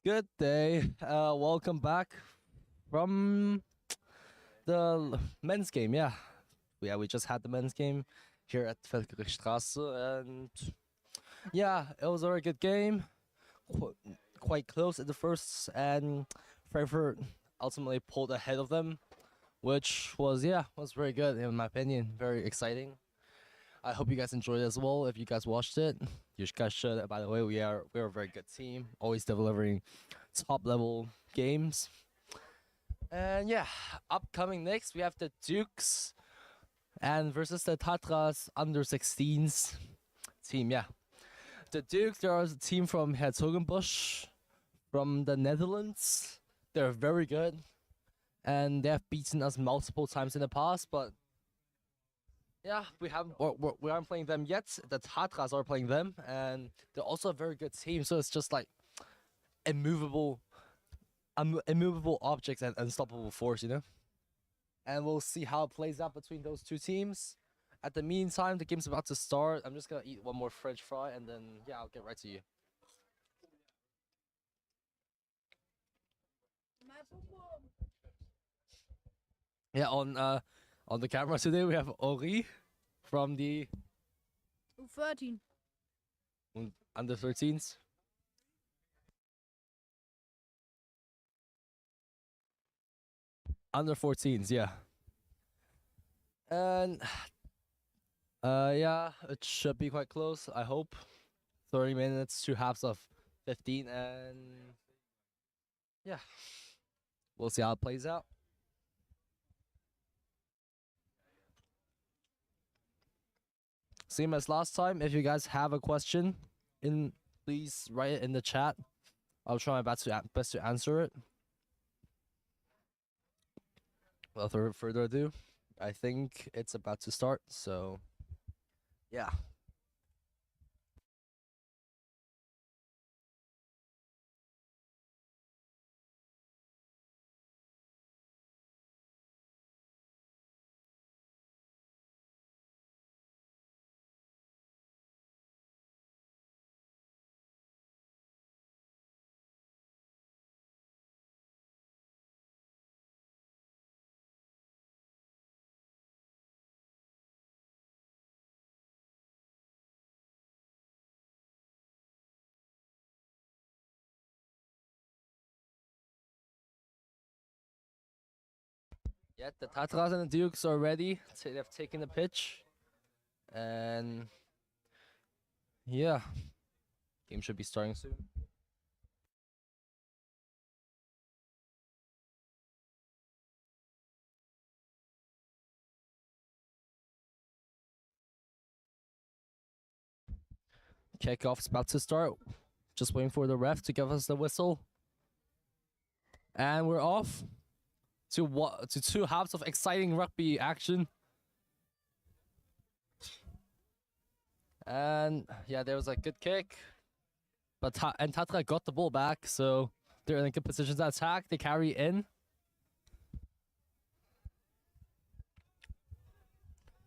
Good day. Welcome back from the men's game. Yeah, we just had the men's game here at Feldkirchstraße, and yeah, it was a very good game. Qu- quite close at the first, and Frankfurt ultimately pulled ahead of them, which was very good in my opinion. Very exciting. I hope you guys enjoyed it as well. If you guys watched it, you guys should. By the way, we're a very good team, always delivering top level games. And yeah, upcoming next we have the Dukes and versus the Tatras under 16s team. Yeah, the Dukes, they are a team from Herzogenbusch, from the Netherlands. They're very good, and they have beaten us multiple times in the past. But yeah, we aren't playing them yet. The Tatras are playing them, and they're also a very good team. So it's just like immovable, immovable objects and unstoppable force, you know. And we'll see how it plays out between those two teams. At the meantime, the game's about to start. I'm just gonna eat one more French fry, and then yeah, I'll get right to you. Yeah, on the camera today we have Ori from the u13. under 13s. Under 14s, yeah. And yeah, it should be quite close, I hope. 30 minutes, two halves of 15, and yeah, we'll see how it plays out. Same as last time. If you guys have a question, in please write it in the chat. I'll try my best to answer it. Without further ado, I think it's about to start. So yeah. Yeah, the Tatras and the Dukes are ready. They've taken the pitch, and yeah, game should be starting soon. Kickoff's about to start. Just waiting for the ref to give us the whistle, and we're off to two halves of exciting rugby action. And yeah, there was a good kick, but Tatra got the ball back, so they're in a good position to attack. They carry in.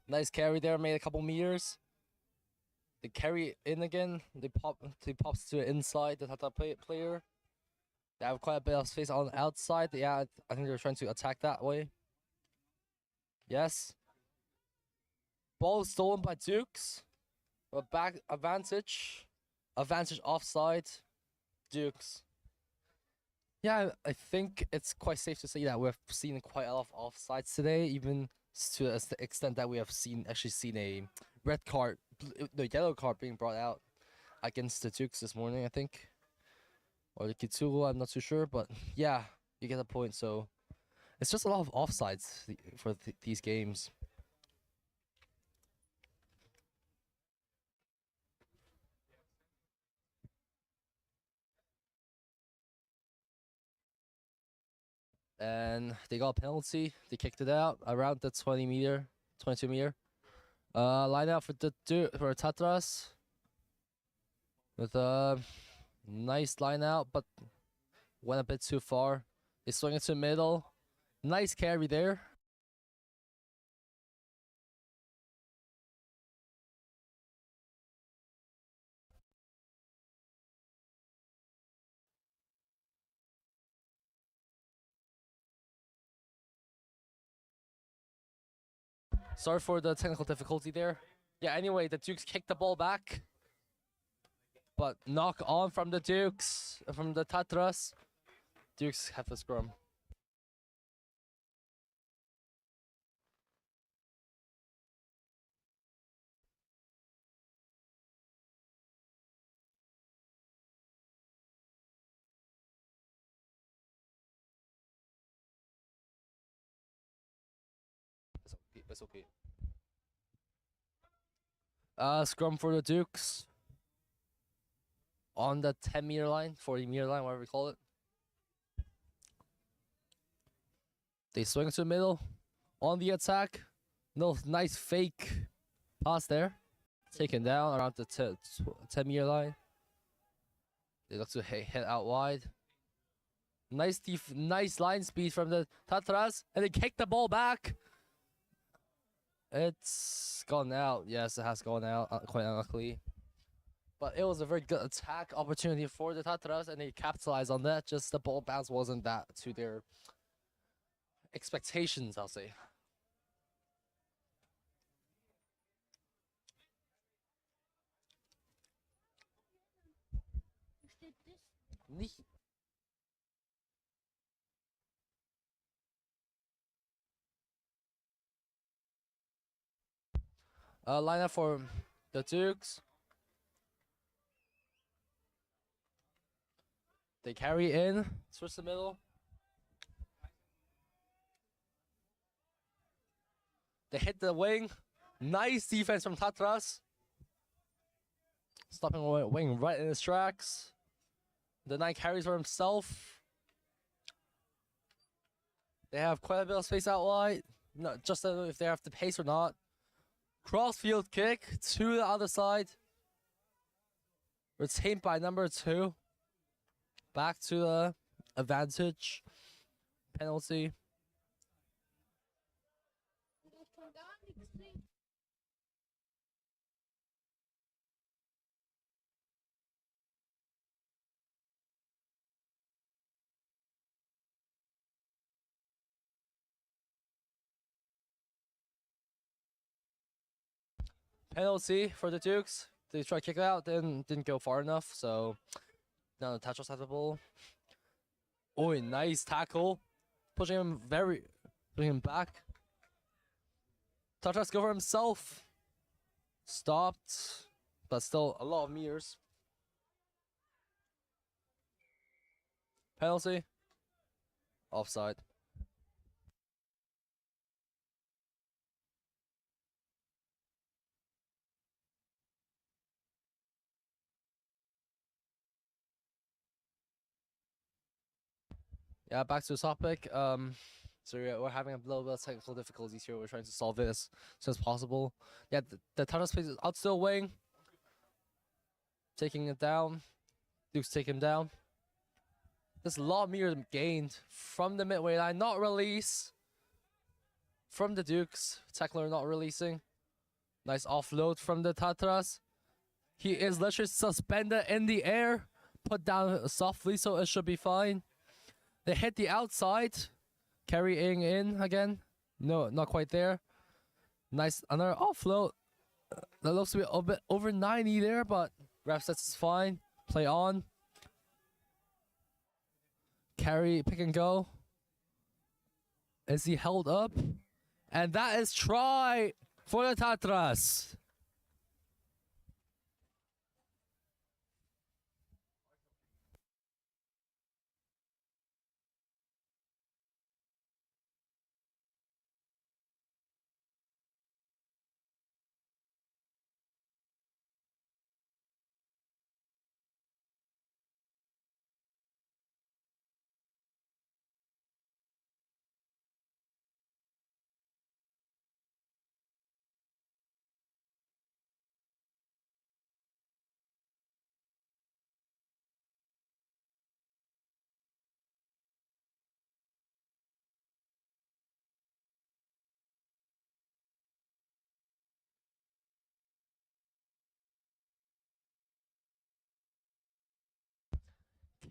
Nice carry there, made a couple meters. They carry in again. They pops to the inside. The Tatra player. They have quite a bit of space on the outside. Yeah, I think they're trying to attack that way. Yes. Ball stolen by Dukes. But back advantage. Advantage offside. Dukes. Yeah, I think it's quite safe to say that we've seen quite a lot of offsides today, even to the extent that we have actually seen a red card, the yellow card being brought out against the Dukes this morning, I think, or the Kitsuru. I'm not too sure, but yeah, you get the point. So it's just a lot of offsides for these games. And they got a penalty. They kicked it out around the 22 meter. Line out for for Tatras with a nice line out, but went a bit too far. They swung it to the middle. Nice carry there. Sorry for the technical difficulty there. Yeah, anyway, the Dukes kicked the ball back. But knock on from the Dukes, from the Tatras. Dukes have the scrum. It's okay. It's okay. Scrum for the Dukes. On the 10-meter line, 40-meter line, whatever we call it. They swing to the middle. On the attack. No, nice fake pass there. Taken down around the 10-meter line. They look to hit out wide. Nice line speed from the Tatras. And they kick the ball back. It's gone out. Yes, it has gone out, quite unluckily. But it was a very good attack opportunity for the Tatras, and they capitalized on that. Just the ball bounce wasn't that to their expectations, I'll say. Nicht. Lineup for the Dukes. They carry in, switch the middle. They hit the wing. Nice defense from Tatras. Stopping wing right in his tracks. The 9 carries for himself. They have quite a bit of space out wide. Not just if they have the pace or not. Crossfield kick to the other side. Retained by number 2. Back to the advantage. Penalty. Penalty for the Dukes. They tried to kick it out, then didn't go far enough, so now the Tatras have the ball. Oh, a nice tackle. Pushing him back. Tatras go for himself. Stopped, but still a lot of meters. Penalty. Offside. Yeah, back to the topic. So yeah, we're having a little bit of technical difficulties here. We're trying to solve it as soon as possible. Yeah, the Tatras plays out still wing. Taking it down. Dukes take him down. There's a lot of meters gained from the midway line. Not release. From the Dukes. Tackler not releasing. Nice offload from the Tatras. He is literally suspended in the air. Put down softly, so it should be fine. They hit the outside. Carrying in again. No, not quite there. Nice, another offload. That looks to be a bit over 90 there, but ref says it's fine. Play on. Carry, pick and go. Is he held up? And that is try for the Tatras.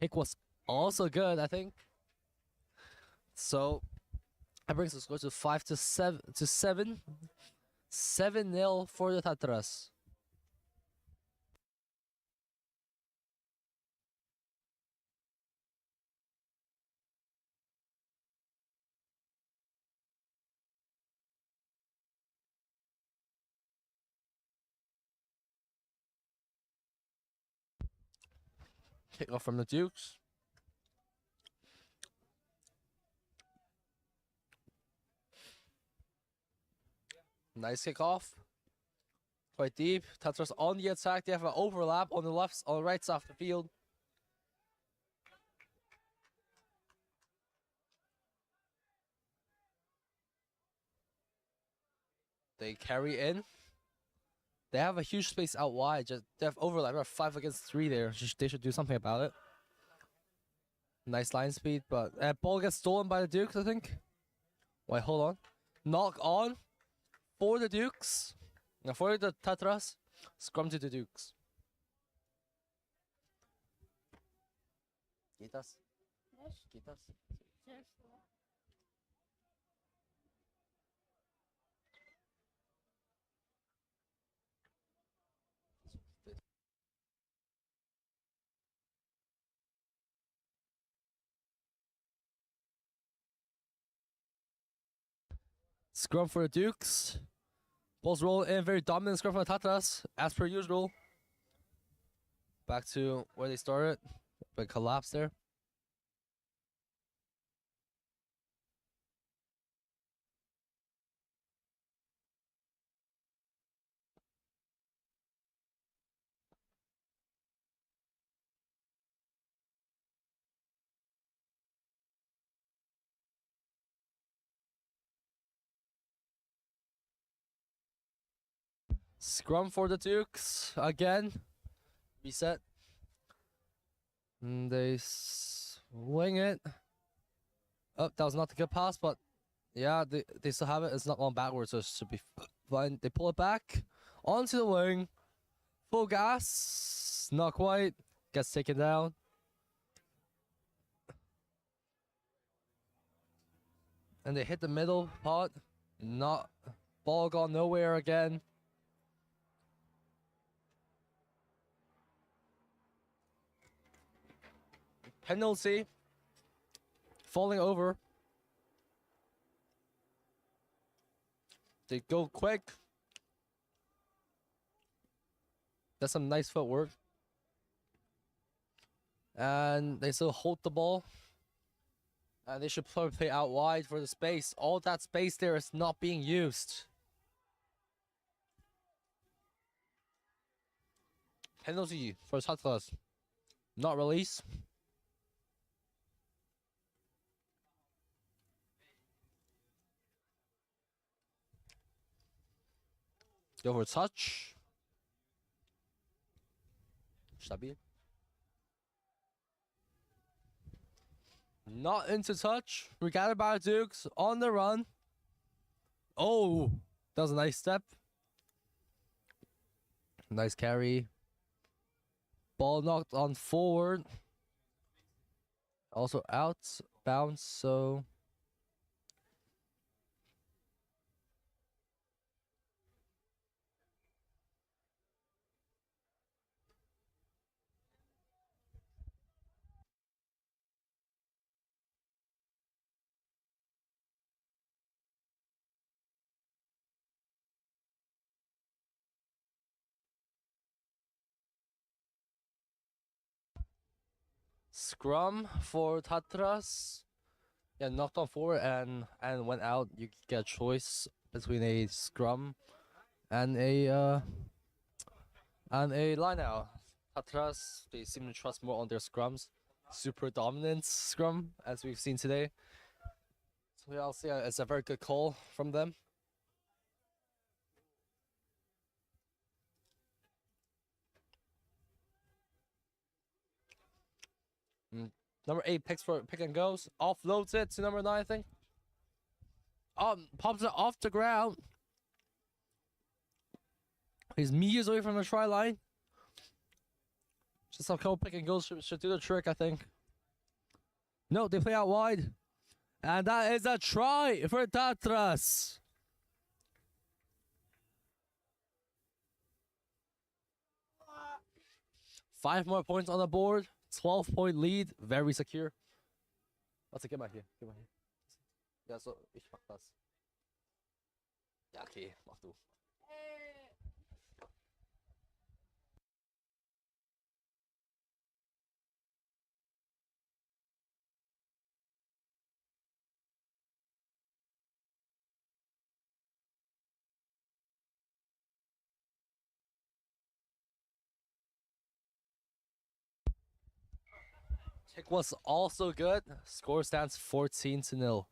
Kick was also good, I think. So that brings the score to 5-7. 7-0 for the Tatras. Kick off from the Dukes. Nice kickoff. Quite deep. Tatras on the attack. They have an overlap on the left, on the right side of the field. They carry in. They have a huge space out wide. Just they have overlap. They have 5 against 3 there. They should do something about it. Nice line speed, but ball gets stolen by the Dukes, I think. Wait, hold on. Knock on for the Dukes. Now for the Tatras. Scrum to the Dukes. Quitas. Yes. Quitas. Yes. Scrum for the Dukes. Balls roll in, very dominant scrum for the Tatras, as per usual. Back to where they started. Big collapse there. Scrum for the Dukes again. Reset. And they swing it. Oh, that was not a good pass, but yeah, they still have it. It's not going backwards, so it should be fine. They pull it back onto the wing. Full gas. Not quite. Gets taken down. And they hit the middle pot. Not. Ball gone nowhere again. Penalty. Falling over. They go quick. That's some nice footwork. And they still hold the ball. And they should probably play out wide for the space. All that space there is not being used. Penalty for Tatras. Not release. Go for touch. Stabil. Not into touch. We got it by the Dukes on the run. Oh, that was a nice step. Nice carry. Ball knocked on forward. Also out, bounce, so. Scrum for Tatras. Yeah, knocked on forward and went out. You get a choice between a scrum and a line out. Tatras, they seem to trust more on their scrums. Super dominant scrum, as we've seen today. So yeah, I'll say it's a very good call from them. Number 8 picks for pick and goes. Offloads it to number 9, I think. Pops it off the ground. He's meters away from the try line. Just a couple pick and goes should do the trick, I think. No, they play out wide. And that is a try for Tatras. 5 more points on the board. 12-point lead. Very secure. Warte, geh mal hier. Geh mal hier. Ja, so, ich mach das. Ja, okay, mach du. Kick was also good. Score stands 14-0.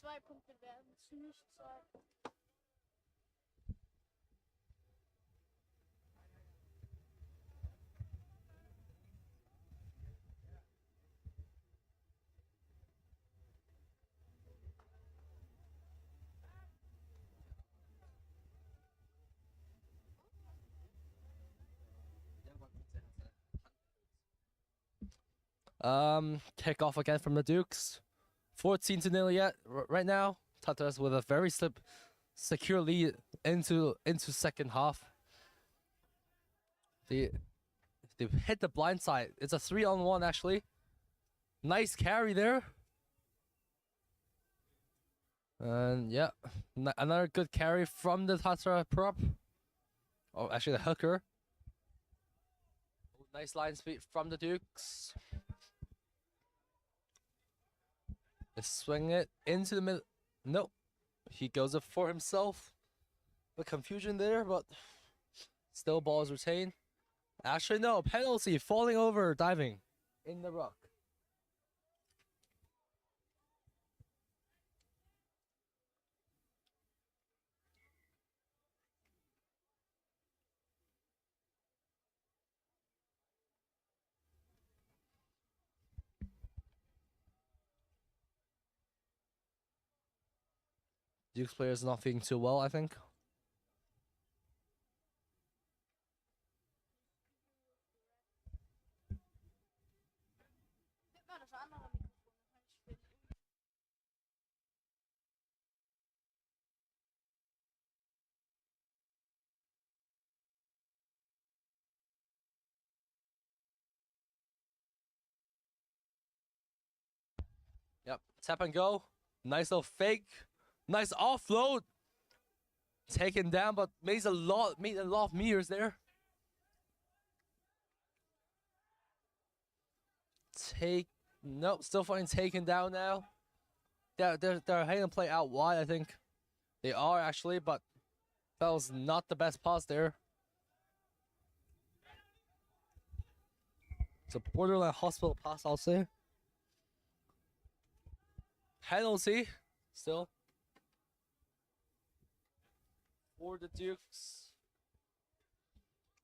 2 Punkte werden es nicht sein. Kick off again from the Dukes. 14-0 yet right now. Tatras with a very secure lead into second half. They hit the blind side. It's a 3-on-1 actually. Nice carry there. And yeah, another good carry from the Tatra prop. Oh, actually the hooker. Nice line speed from the Dukes. They swing it into the middle. Nope. He goes up for himself. The confusion there, but still ball is retained. Actually, no. Penalty. Falling over, diving in the rock. Duke's player is not feeling too well, I think. Gib mal das andere Mikrofon, dann kann ich spielen. Yep. Tap and go. Nice little fake. Nice offload. Taken down, but made a lot of meters there. Nope, still finding taken down now. They're hanging play out wide, I think. They are actually, but that was not the best pass there. It's a borderline hospital pass, I'll say. Penalty, still. For the Dukes.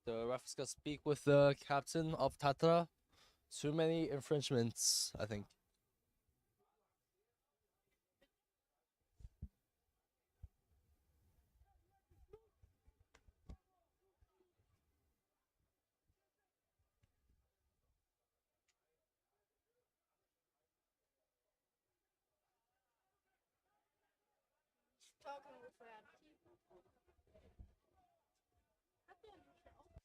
The ref is gonna speak with the captain of Tatra. Too many infringements, I think. Talking with Red. Hat der nicht auch?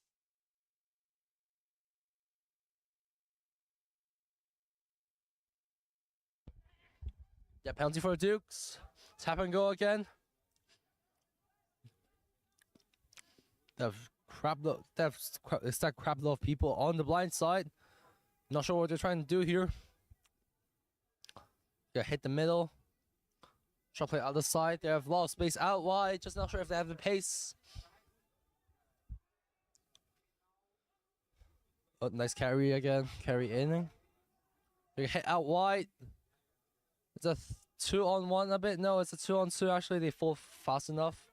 Yeah, penalty for the Dukes. Tap and go again. It's that crap load of people on the blind side. Not sure what they're trying to do here. Yeah, hit the middle. Try to play other side. They have a lot of space out wide. Just not sure if they have the pace. Oh, nice carry again. Carry in. They hit out wide. It's a 2-on-1 a bit. No, it's a 2-on-2 actually. They fall fast enough.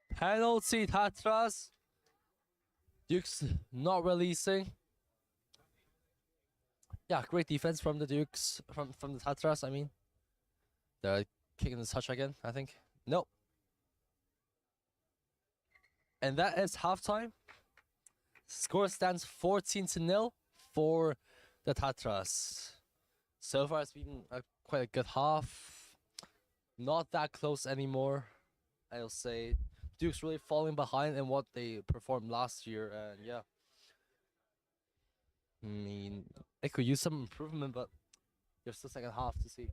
Penalty, Tatras. Dukes not releasing. Yeah, great defense from the Dukes, from the Tatras, I mean. They're kicking the touch again, I think. Nope. And that is halftime. Score stands 14-0 for the Tatras. So far, it's been quite a good half. not that close anymore. I'll say Duke's really falling behind in what they performed last year, and yeah, I mean it could use some improvement, but there's the second half to see.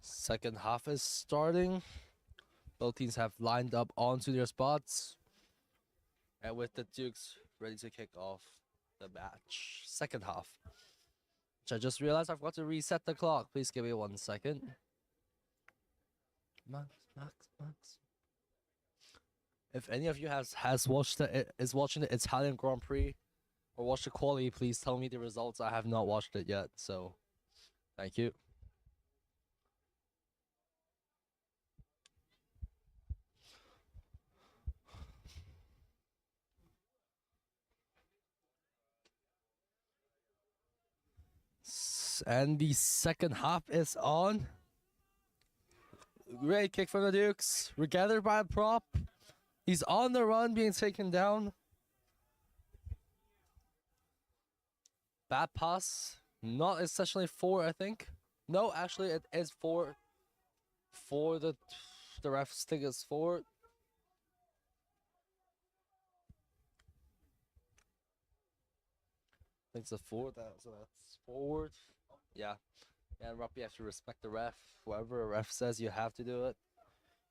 Second half is starting. Both teams have lined up onto their spots, and with the Dukes ready to kick off the match. Second half. Which I just realized I forgot to reset the clock. Please give me 1 second. Max. If any of you has watched is watching the Italian Grand Prix or watched the quali, please tell me the results. I have not watched it yet, so thank you. And the second half is on. Great kick from the Dukes. Regathered by a prop. He's on the run, being taken down. Bad pass. Not essentially for, I think. No, actually, it is for the refs think it's for. I think it's a forward. So that's forward. Yeah. And Rob, you have to respect the ref. Whoever a ref says, you have to do it.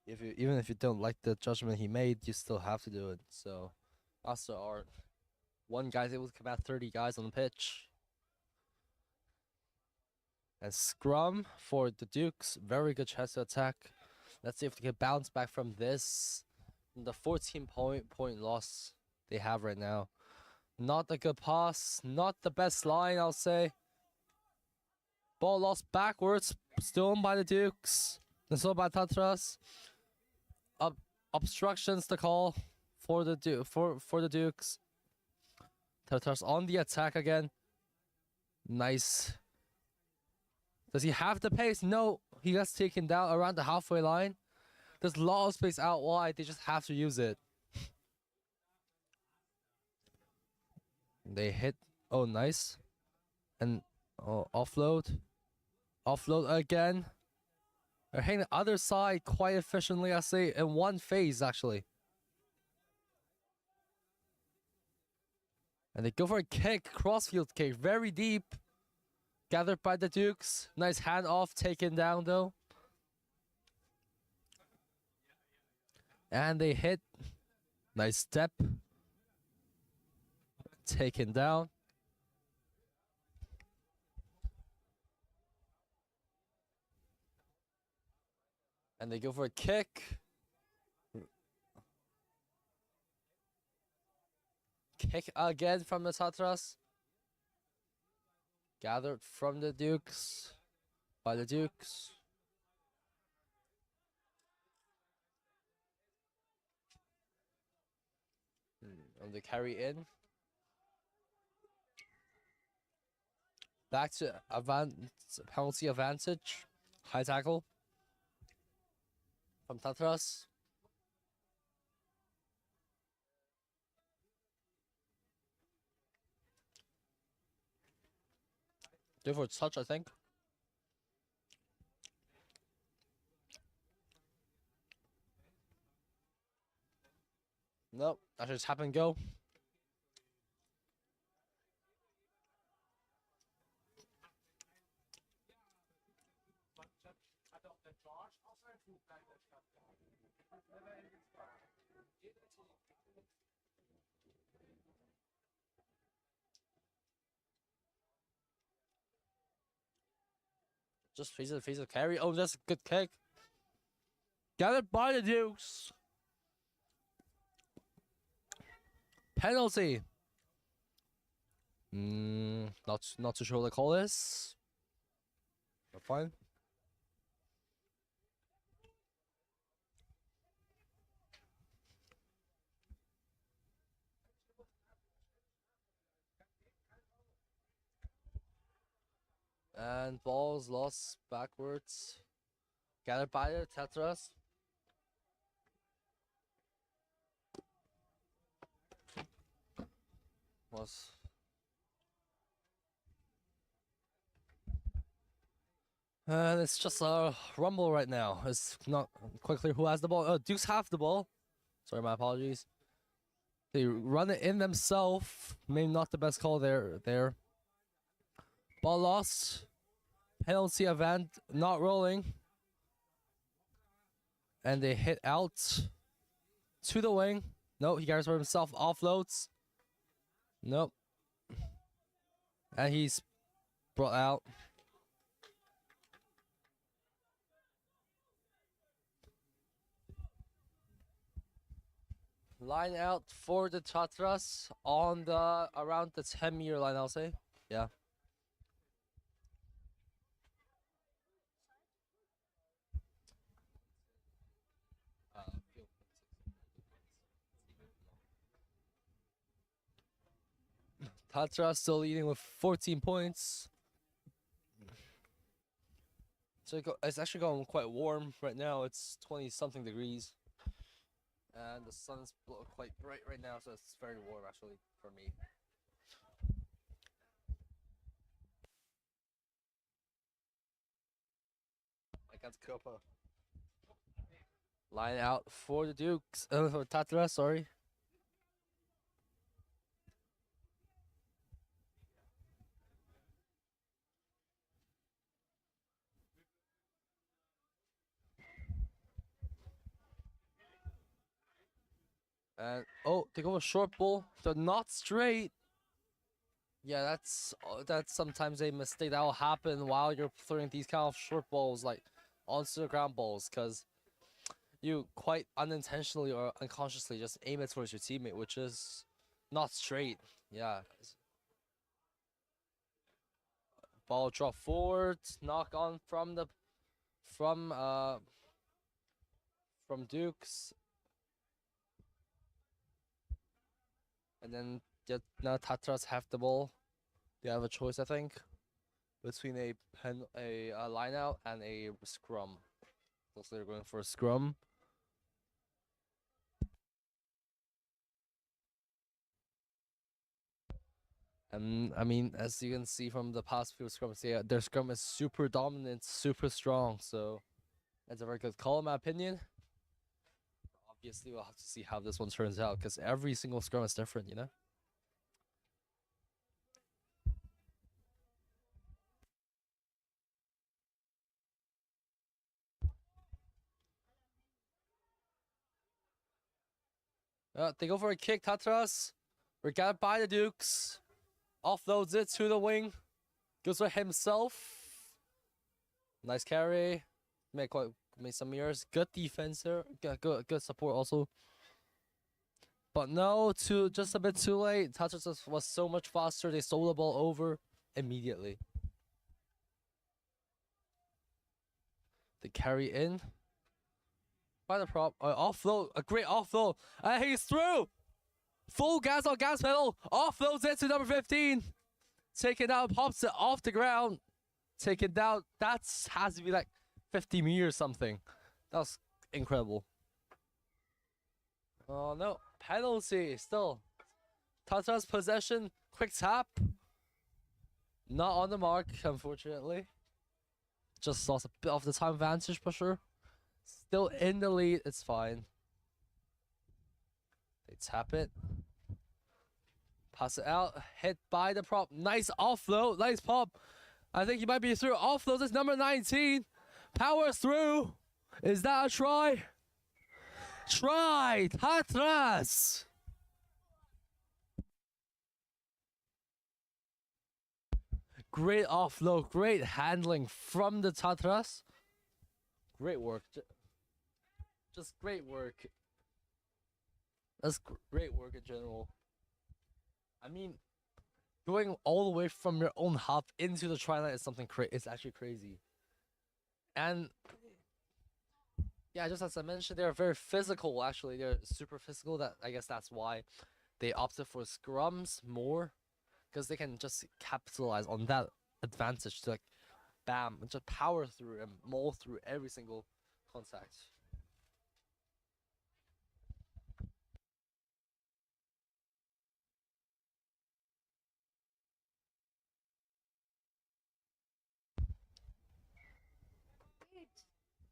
Even if you don't like the judgment he made, you still have to do it. So that's the art. One guy's able to combat 30 guys on the pitch. And scrum for the Dukes. Very good chance to attack. Let's see if they can bounce back from this. The 14-point loss they have right now. Not a good pass. Not the best line, I'll say. Ball lost backwards. Stolen by the Dukes. And so by Tatras. Obstructions to call for the Dukes. Tatras on the attack again. Nice. Does he have the pace? No. He gets taken down around the halfway line. There's a lot of space out wide. They just have to use it. They hit. Oh, nice. And offload. Offload again. They're hitting the other side quite efficiently, I say, in one phase, actually. And they go for a kick, crossfield kick, very deep. Gathered by the Dukes. Nice handoff, taken down, though. And they hit. Nice step. Taken down. And they go for a kick. Kick again from the Tatras. Gathered from the Dukes. By the Dukes. And they carry in. Back to penalty advantage. High tackle. From Tatras. Go for a touch, I think. Nope, that just happened. Go. Just face it, carry. Oh, that's a good kick. Gathered by the Dukes. Penalty. Not too sure what to call this. But fine. And balls lost backwards. Gathered by the Tetras. Was. And it's just a rumble right now. It's not quite clear who has the ball. Oh, Dukes have the ball. Sorry, my apologies. They run it in themselves. Maybe not the best call there. Ball lost. Penalty event not rolling. And they hit out to the wing. No, he carries for himself. Offloads. Nope. And he's brought out. Line out for the Tatras on the around the 10-meter line, I'll say. Yeah. Tatras still leading with 14 points. So it's actually going quite warm right now. It's 20-something degrees. And the sun's quite bright right now, so it's very warm actually for me. Against Copa. Line out for the Dukes. For Tatra, sorry. And oh, they go a short ball. They're not straight. Yeah, that's sometimes a mistake that will happen while you're throwing these kind of short balls, like onto the ground balls, because you quite unintentionally or unconsciously just aim it towards your teammate, which is not straight. Yeah. Ball drop forward, knock on from Dukes. And then now Tatras have the ball. They have a choice, I think, between a line out and a scrum. So they're going for a scrum. And I mean, as you can see from the past few scrums, their scrum is super dominant, super strong. So that's a very good call, in my opinion. Obviously, we'll have to see how this one turns out because every single scrum is different, you know? They go for a kick, Tatras. We're got by the Dukes. Offloads it to the wing. Goes for himself. Nice carry. Made some mirrors. Good defense there. Good support also. But no, just a bit too late. Tatras was so much faster. They stole the ball over immediately. They carry in. By the prop. Offload. A great offload. And he's through. Full gas on gas pedal. Offloads it to number 15. Taken out. Pops it off the ground. Taken down. That has to be like 50 meters something. That was incredible. Oh no. Penalty still. Tata's possession. Quick tap. Not on the mark, unfortunately. Just lost a bit of the time advantage for sure. Still in the lead. It's fine. They tap it. Pass it out. Hit by the prop. Nice offload. Nice pop. I think he might be through. Offload is number 19. Powers through. Is that a try? Try. Tatras. Great offload. Great handling from the Tatras. Great work. Just great work. That's great work in general. I mean, going all the way from your own hub into the try line is something it's actually crazy. And yeah, just as I mentioned, they're very physical. Actually, they're super physical. That I guess that's why they opted for scrums more, because they can just capitalize on that advantage to like, bam, and just power through and maul through every single contact.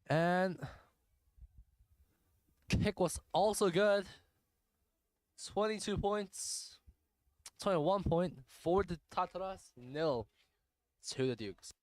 And kick was also good. 22 points. 21 point for the Tataras. 0 to the Dukes.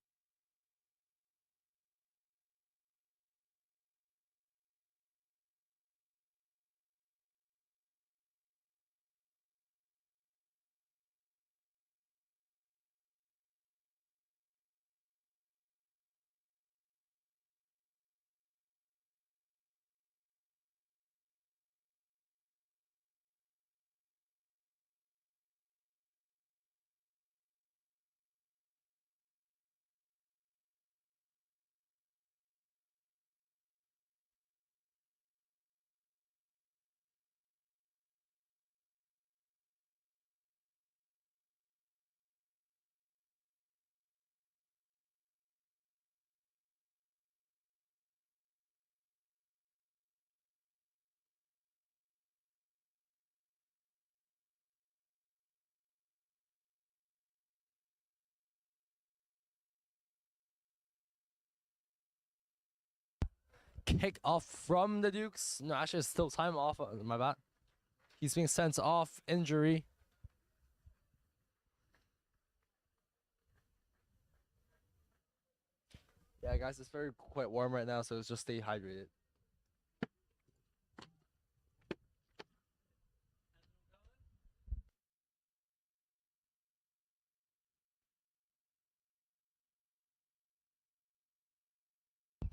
Kick off from the Dukes. No, actually, it's still time off. My bad. He's being sent off. Injury. Yeah, guys, it's very quite warm right now, so just stay hydrated.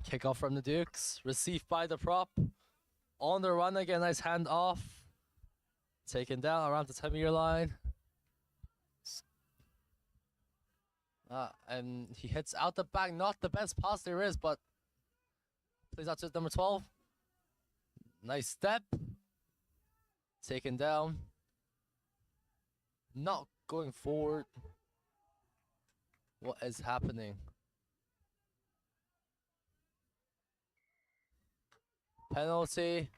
Kickoff from the Dukes. Received by the prop. On the run again. Nice hand off. Taken down around the 10-meter line. And he hits out the back. Not the best pass there is, but plays out to number 12. Nice step. Taken down. Not going forward. What is happening? Penalty.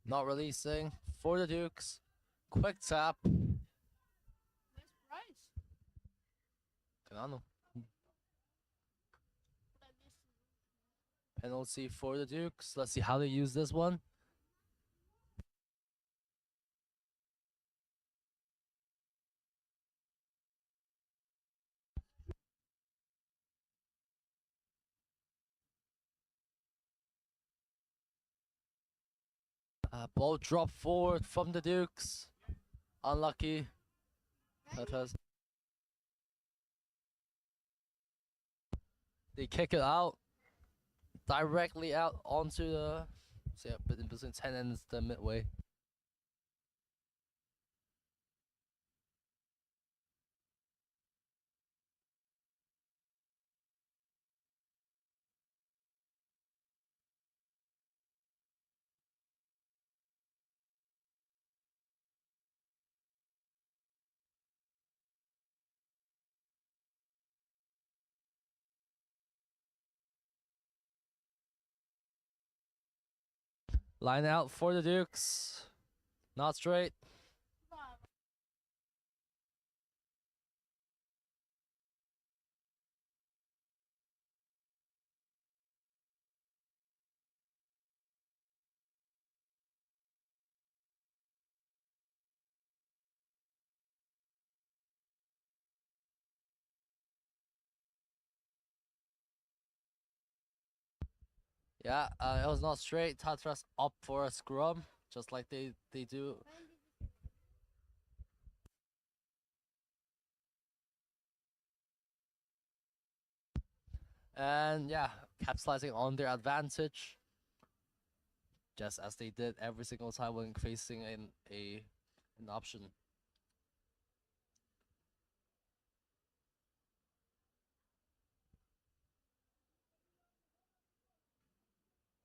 Not releasing for the Dukes. Quick tap. Nice price. Keine Ahnung. Oder nächsten. Penalty for the Dukes. Let's see how they use this one. Ball drop forward from the Dukes. Unlucky. That has. They kick it out. Directly out onto the. So yeah, but in between 10 and the midway. Line out for the Dukes. Not straight. War. Yeah, it was not straight. Tatras up for a scrum, just like they do. And yeah, capitalizing on their advantage, just as they did every single time when facing an option.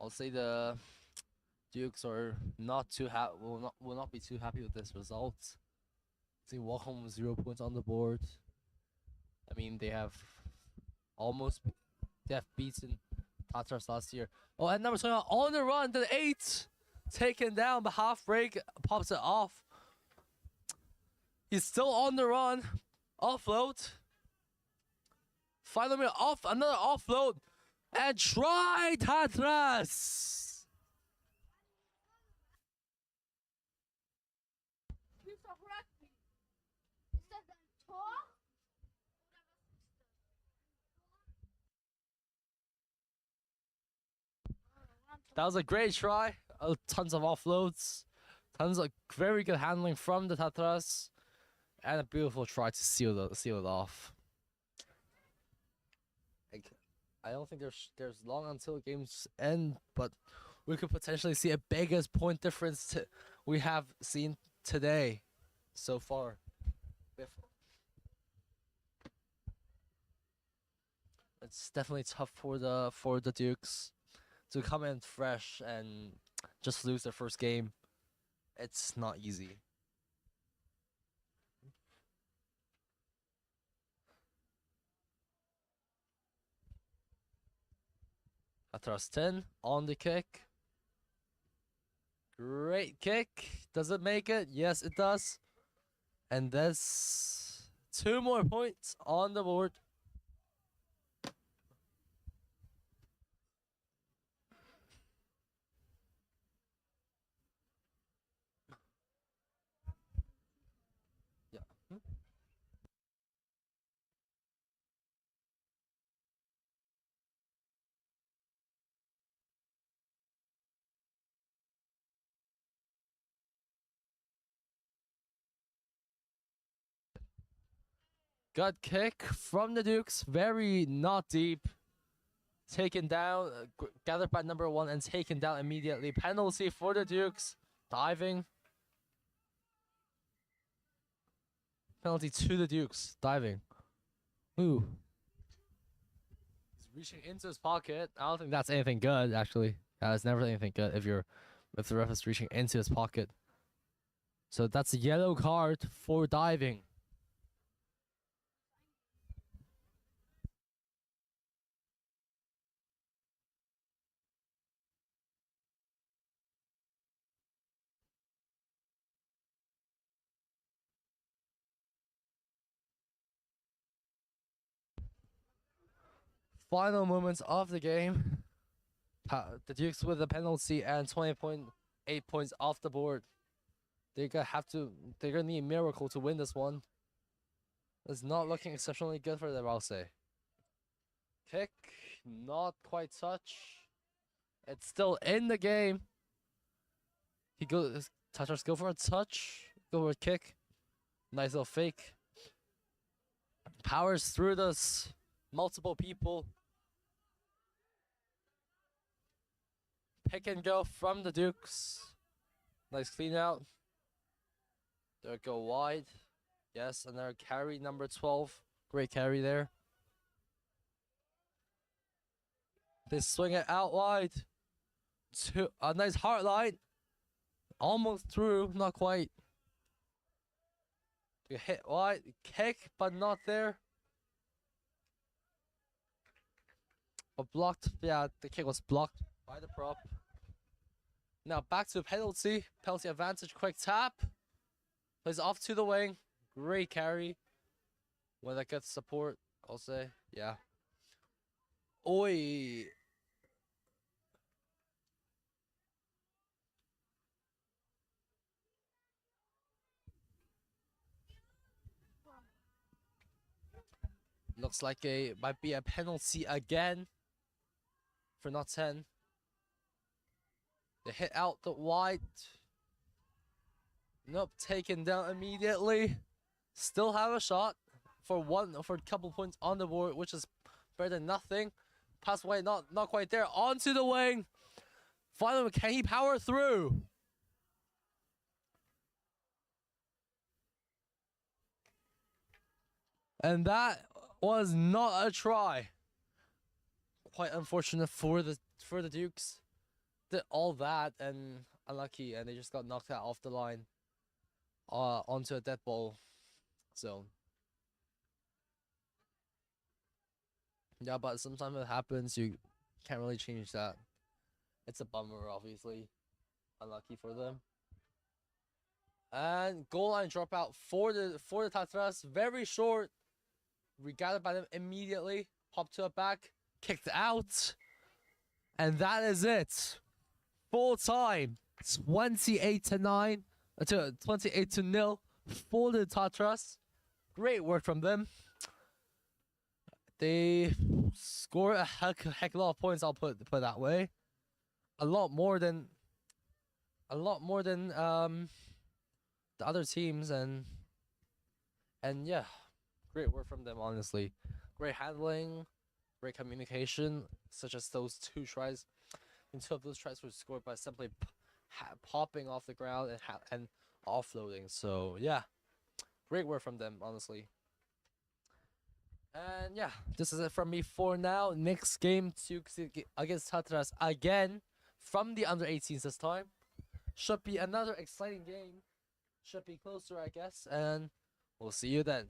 I'll say the Dukes are not too will not be too happy with this result. See, walk home with 0 points on the board. I mean, they have beaten Tatars last year. Oh, and number 21 on the run to the 8, taken down, but half break pops it off. He's still on the run. Offload. Final minute off, another offload. And try Tatras. Spielst doch Rugby. Ist das ein Tor? That was a great try. Tons of offloads. Tons of very good handling from the Tatras. And a beautiful try to seal it off. I don't think there's long until games end, but we could potentially see a biggest point difference we have seen today so far. It's definitely tough for the Dukes to come in fresh and just lose their first game. It's not easy. Atras 10 on the kick. Great kick. Does it make it? Yes, it does. And that's 2 more points on the board. Yeah. Good kick from the Dukes. Very not deep. Taken down, gathered by number 1 and taken down immediately. Penalty for the Dukes. Diving. Penalty to the Dukes. Diving. Ooh. He's reaching into his pocket. I don't think that's anything good, actually. It's never anything good if the ref is reaching into his pocket. So that's a yellow card for diving. final moments of the game. The Dukes with a penalty and 20.8 points off the board. They're gonna need a miracle to win this one. It's not looking exceptionally good for them, I'll say. Kick, not quite touch. It's still in the game. He goes, touchers go for a touch, go for a kick. Nice little fake. Powers through this multiple people. Pick and go from the Dukes. Nice clean out. There go wide. Yes, another carry, number 12. Great carry there. They swing it out wide. To a nice hard line. Almost through, not quite. You hit wide, kick, but not there. But blocked. Yeah, the kick was blocked by the prop. Now back to penalty. Penalty advantage, quick tap. Plays off to the wing. Great carry. When that gets support, I'll say. Yeah. Oi. Looks like might be a penalty again for not 10. They hit out the wide. Nope, taken down immediately. Still have a shot for a couple points on the board, which is better than nothing. Pass away, not quite there. Onto the wing. Finally, can he power through? And that was not a try. Quite unfortunate for the Dukes. Did all that and unlucky, and they just got knocked out off the line. Onto a dead ball zone. Yeah, but sometimes it happens. You can't really change that. It's a bummer, obviously. Unlucky for them. And goal line dropout for the Tatras. Very short. Regathered by them immediately. Hop to a back. Kicked out. And that is it. Full time. 28-9. To 28-0 for the Tatras. Great work from them. They score a heck of a lot of points, I'll put that way. A lot more than the other teams, and yeah, great work from them, honestly. Great handling, great communication, such as those two tries. And two of those tries were scored by simply popping off the ground and offloading. So yeah, great work from them, honestly. And yeah, this is it from me for now. Next game against Tatras again from the under 18s this time. Should be another exciting game. Should be closer, I guess. And we'll see you then.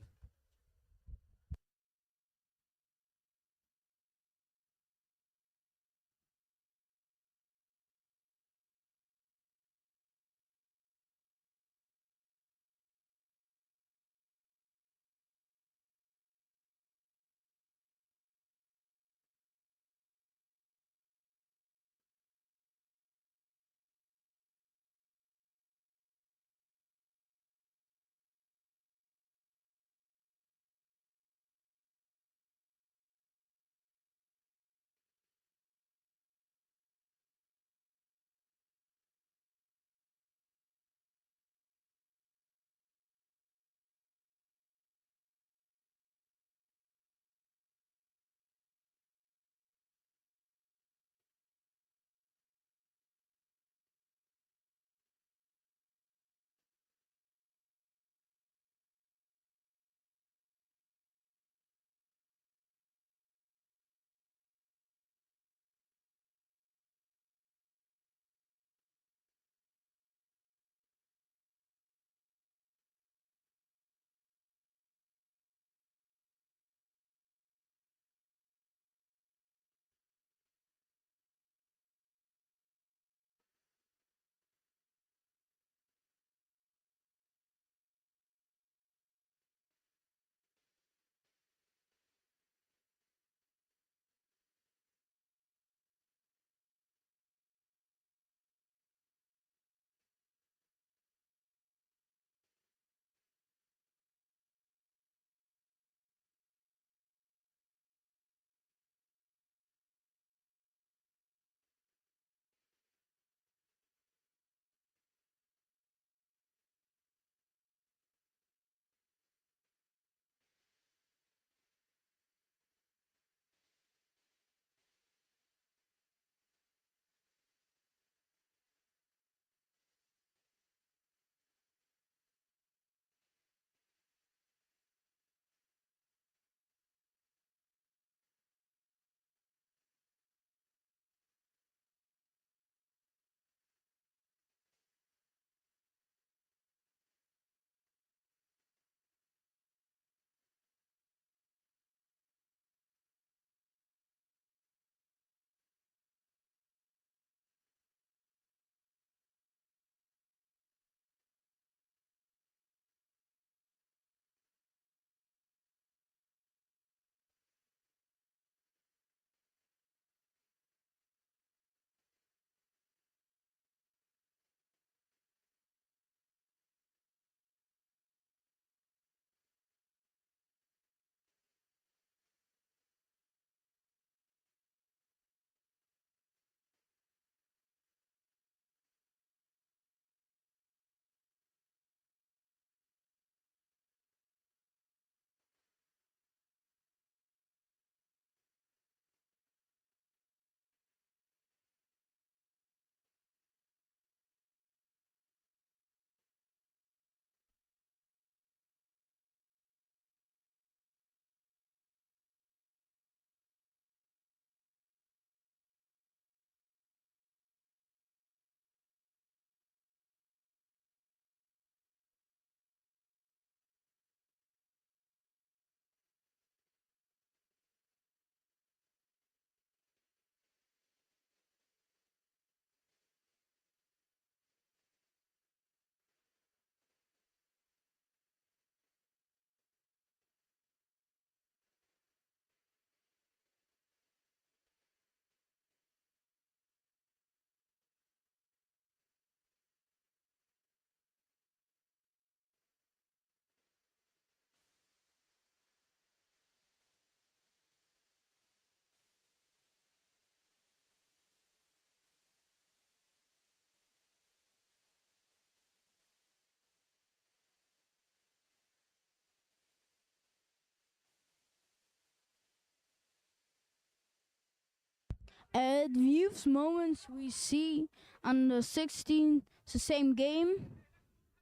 At View's moments we see on the 16, it's the same game,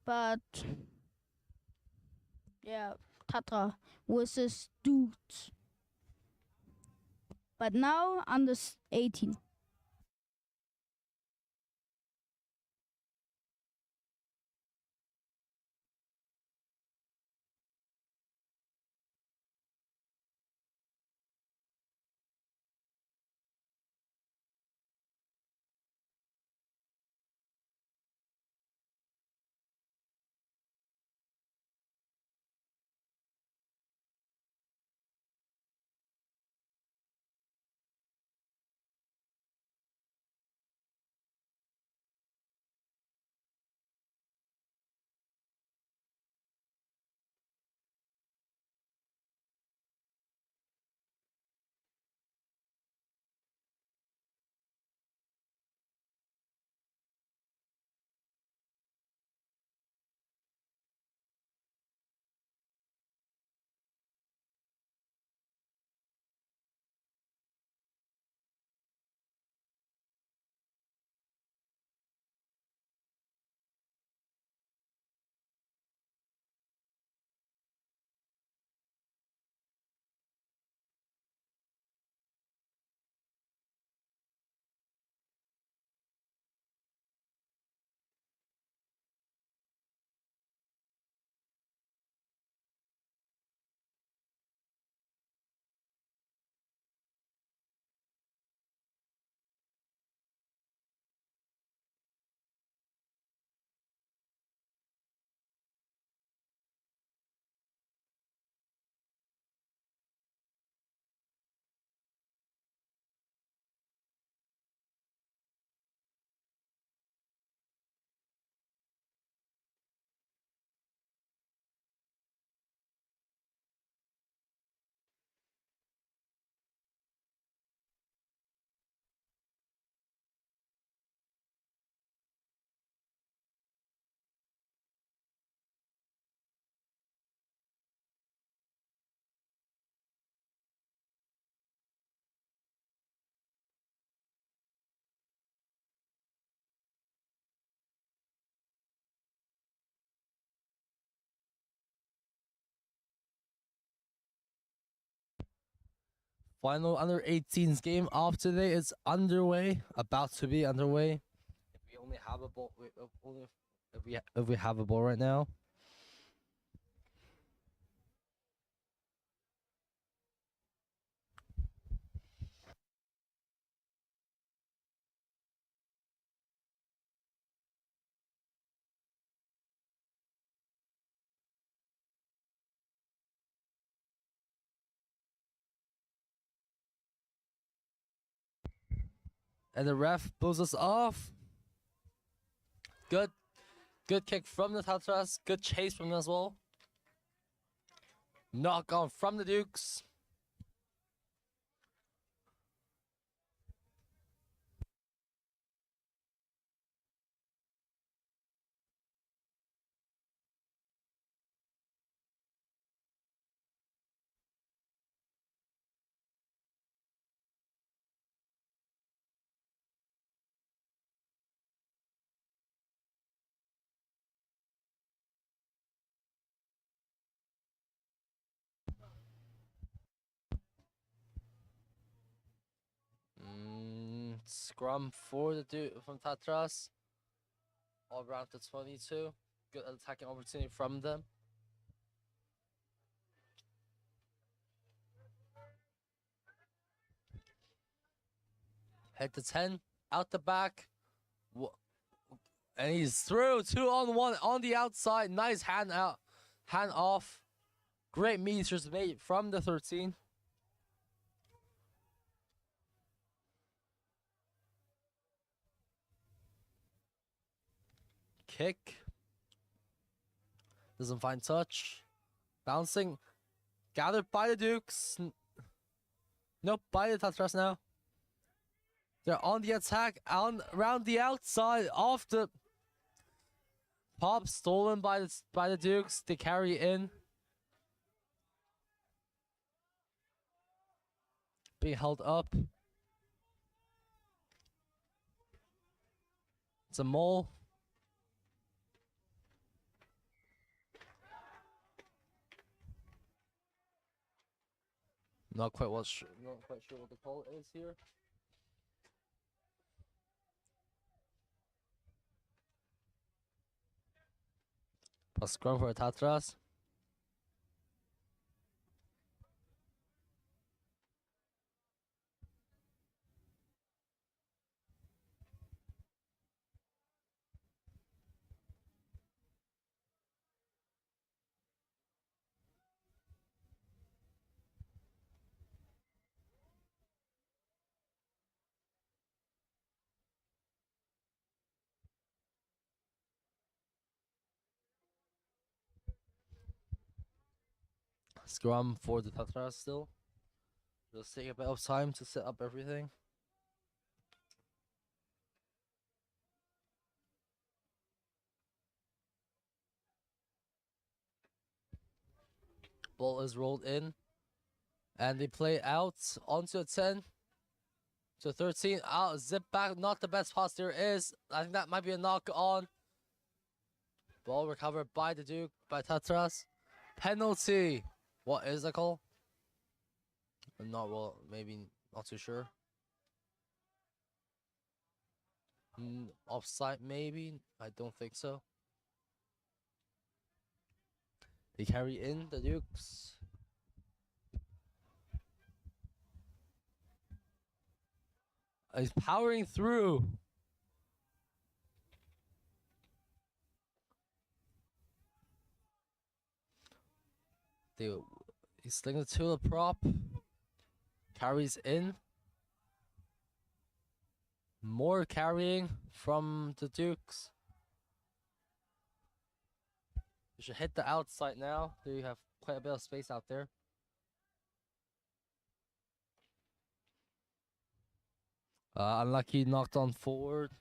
but yeah, Tatra versus Dudes. But now on the 18. Final under 18s game of today is underway, about to be underway. If we only have a ball, if we have a ball right now. And the ref blows us off. Good kick from the Tatras. Good chase from them as well. Knock on from the Dukes. Scrum for the Duke from Tatras. All around to 22. Good attacking opportunity from them. Head to 10. Out the back. And he's through. 2-on-1 on the outside. Nice hand out. Hand off. Great meters made from the 13. Kick. Doesn't find touch. Bouncing. Gathered by the Dukes. Nope, by the Tatras now. They're on the attack. Around the outside of the pop. Stolen by the Dukes. They carry in. Being held up. It's a mole. Not quite sure what the call is here. Plus scrum for Tatras. Scrum for the Tatras still. Just take a bit of time to set up everything. Ball is rolled in. And they play out onto a 10 to 13. Out, zip back. Not the best pass there is. I think that might be a knock on. Ball recovered by the Duke, by Tatras. Penalty. What is the call? I'm not well, maybe not too sure. Offside, maybe? I don't think so. They carry in the Dukes. He's powering through. He's slinging to the prop. Carries in. More carrying from the Dukes. You should hit the outside now. There you have quite a bit of space out there. Unlucky, knocked on forward.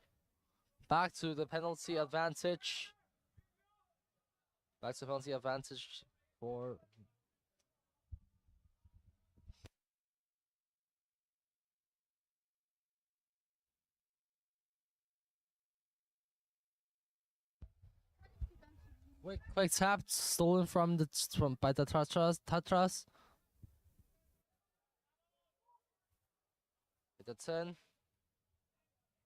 Back to the penalty advantage. Back to penalty advantage for... Quick tap, stolen from by the Tatras. Hit the 10.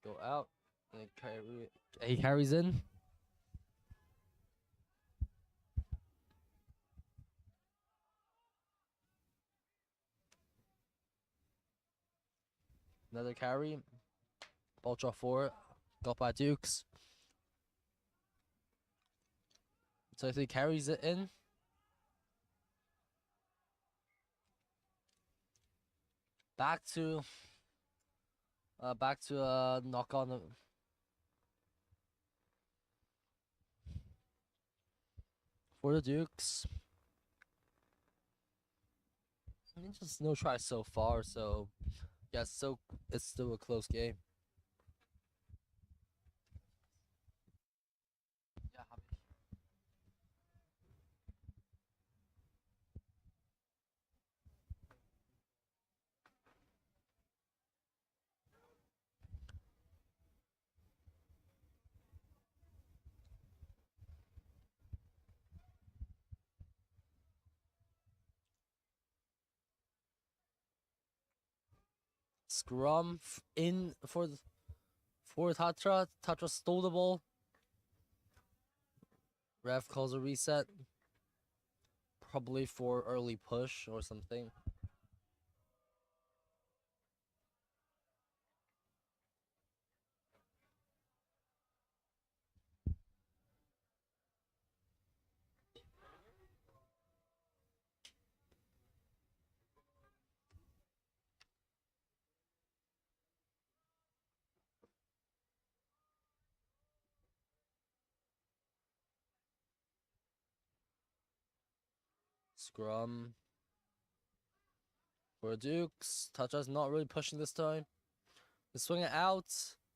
Go out. And he carries in. Another carry. Ball draw 4. Got by Dukes. So if he carries it in. Back to knock on for the Dukes. I mean, just no try so far, so yeah, so it's still a close game. Scrum in for Tatra. Tatra stole the ball. Ref calls a reset. Probably for early push or something. Scrum for Dukes. Tatra's not really pushing this time. They swing it out.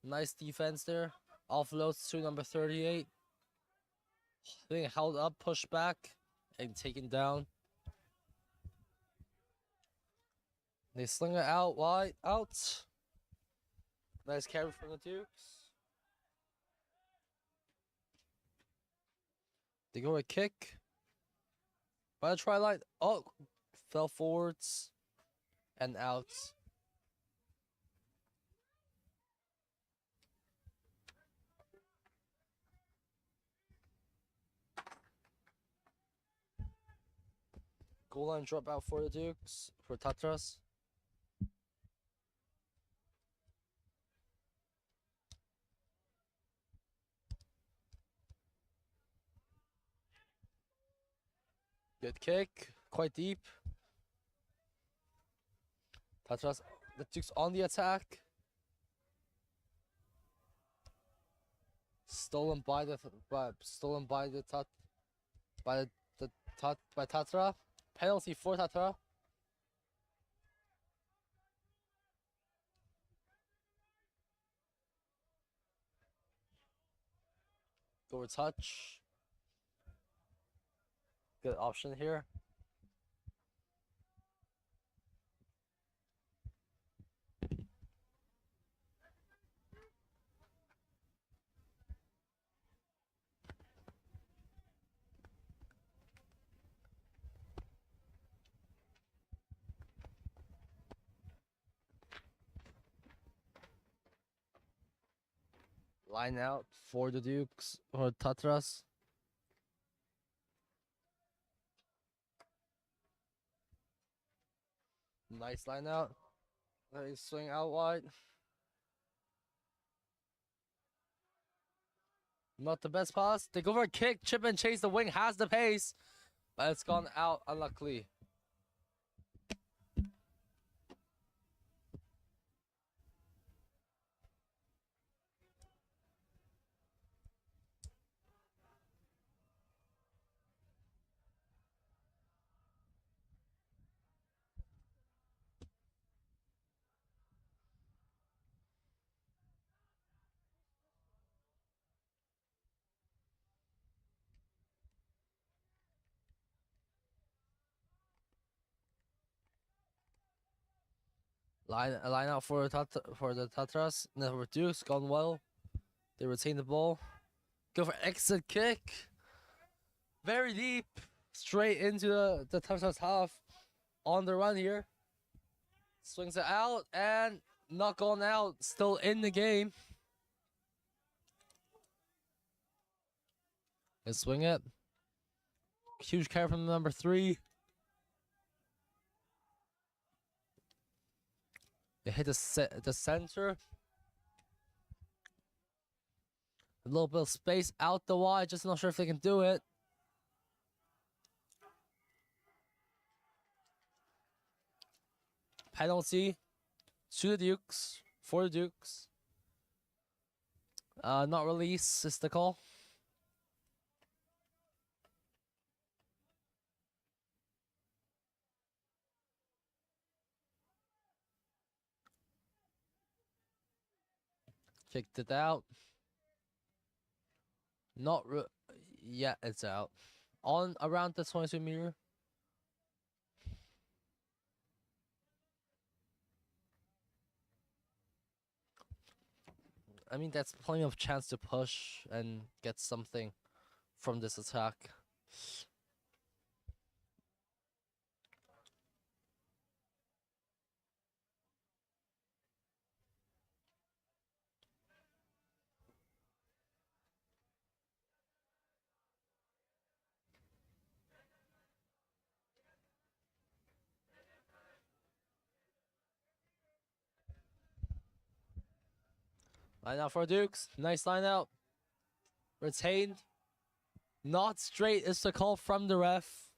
Nice defense there. Offloads to number 38. Being held up, pushed back, and taken down. They sling it out wide. Out. Nice carry from the Dukes. They go a kick. By the try line. Oh, fell forwards and out. Goal line dropout for the Dukes, for Tatras. Good kick, quite deep. Tatras, the Dukes on the attack. Stolen by the by Tatra. Penalty for Tatra. Go touch. Good option here. Line out for the Dukes or Tatras. Nice line out. They swing out wide. Not the best pass. They go for a kick. Chip and chase. The wing has the pace, but it's gone out unluckily. Line out for the Tatras. Never Dukes gone well. They retain the ball. Go for exit kick. Very deep. Straight into the Tatras half. On the run here. Swings it out and not gone out. Still in the game. They swing it. Huge carry from number 3. They hit the center. A little bit of space out the wide. Just not sure if they can do it. Penalty to the Dukes. For the Dukes. Not release is the call. Kicked it out. Yeah, it's out. On around the 22-meter. I mean, that's plenty of chance to push and get something from this attack. Line out for Dukes. Nice line out. Retained. Not straight is the call from the ref.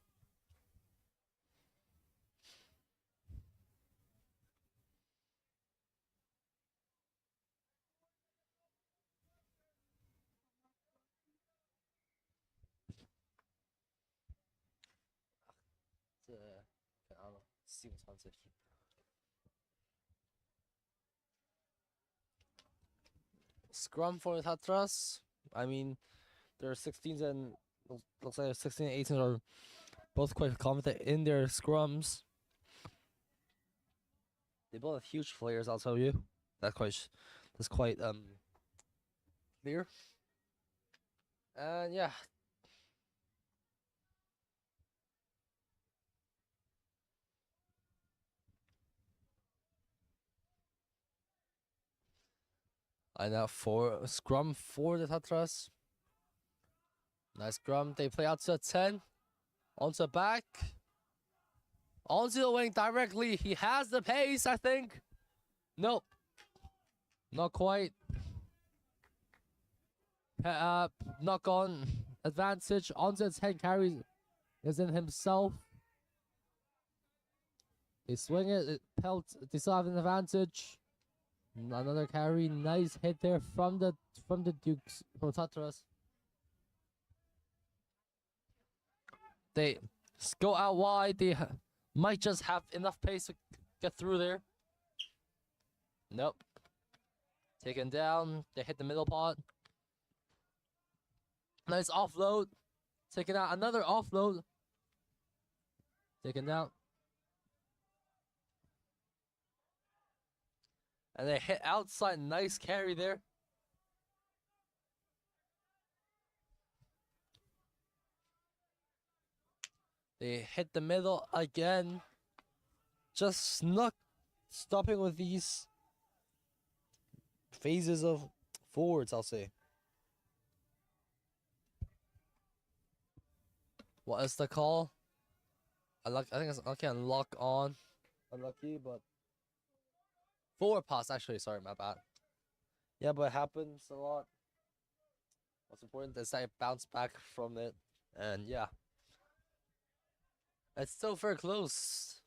Keine Ahnung. 27. Scrum for the Tatras. I mean, their 16s and looks like 16 and 18s are both quite confident in their scrums. They both have huge flares, I'll tell you. That's quite clear. And yeah, And now for scrum for the Tatras. Nice scrum. They play out to a 10. Onto the back. Onto the wing directly. He has the pace, I think. Nope. Not quite. Knock on advantage. Onto the 10 carries is in himself. They swing it. It pelts. They still have an advantage. Another carry. Nice hit there from the Dukes. From Tatras. They go out wide. They might just have enough pace to get through there. Nope. Taken down. They hit the middle pot. Nice offload. Taken out. Another offload. Taken down. And they hit outside. Nice carry there. They hit the middle again. Just not stopping with these phases of forwards, I'll say. What is the call? I think it's okay. Unlock on. Unlucky, but forward pass. Actually, sorry, my bad. Yeah, but it happens a lot. What's important is that I bounce back from it, and yeah, it's still very close.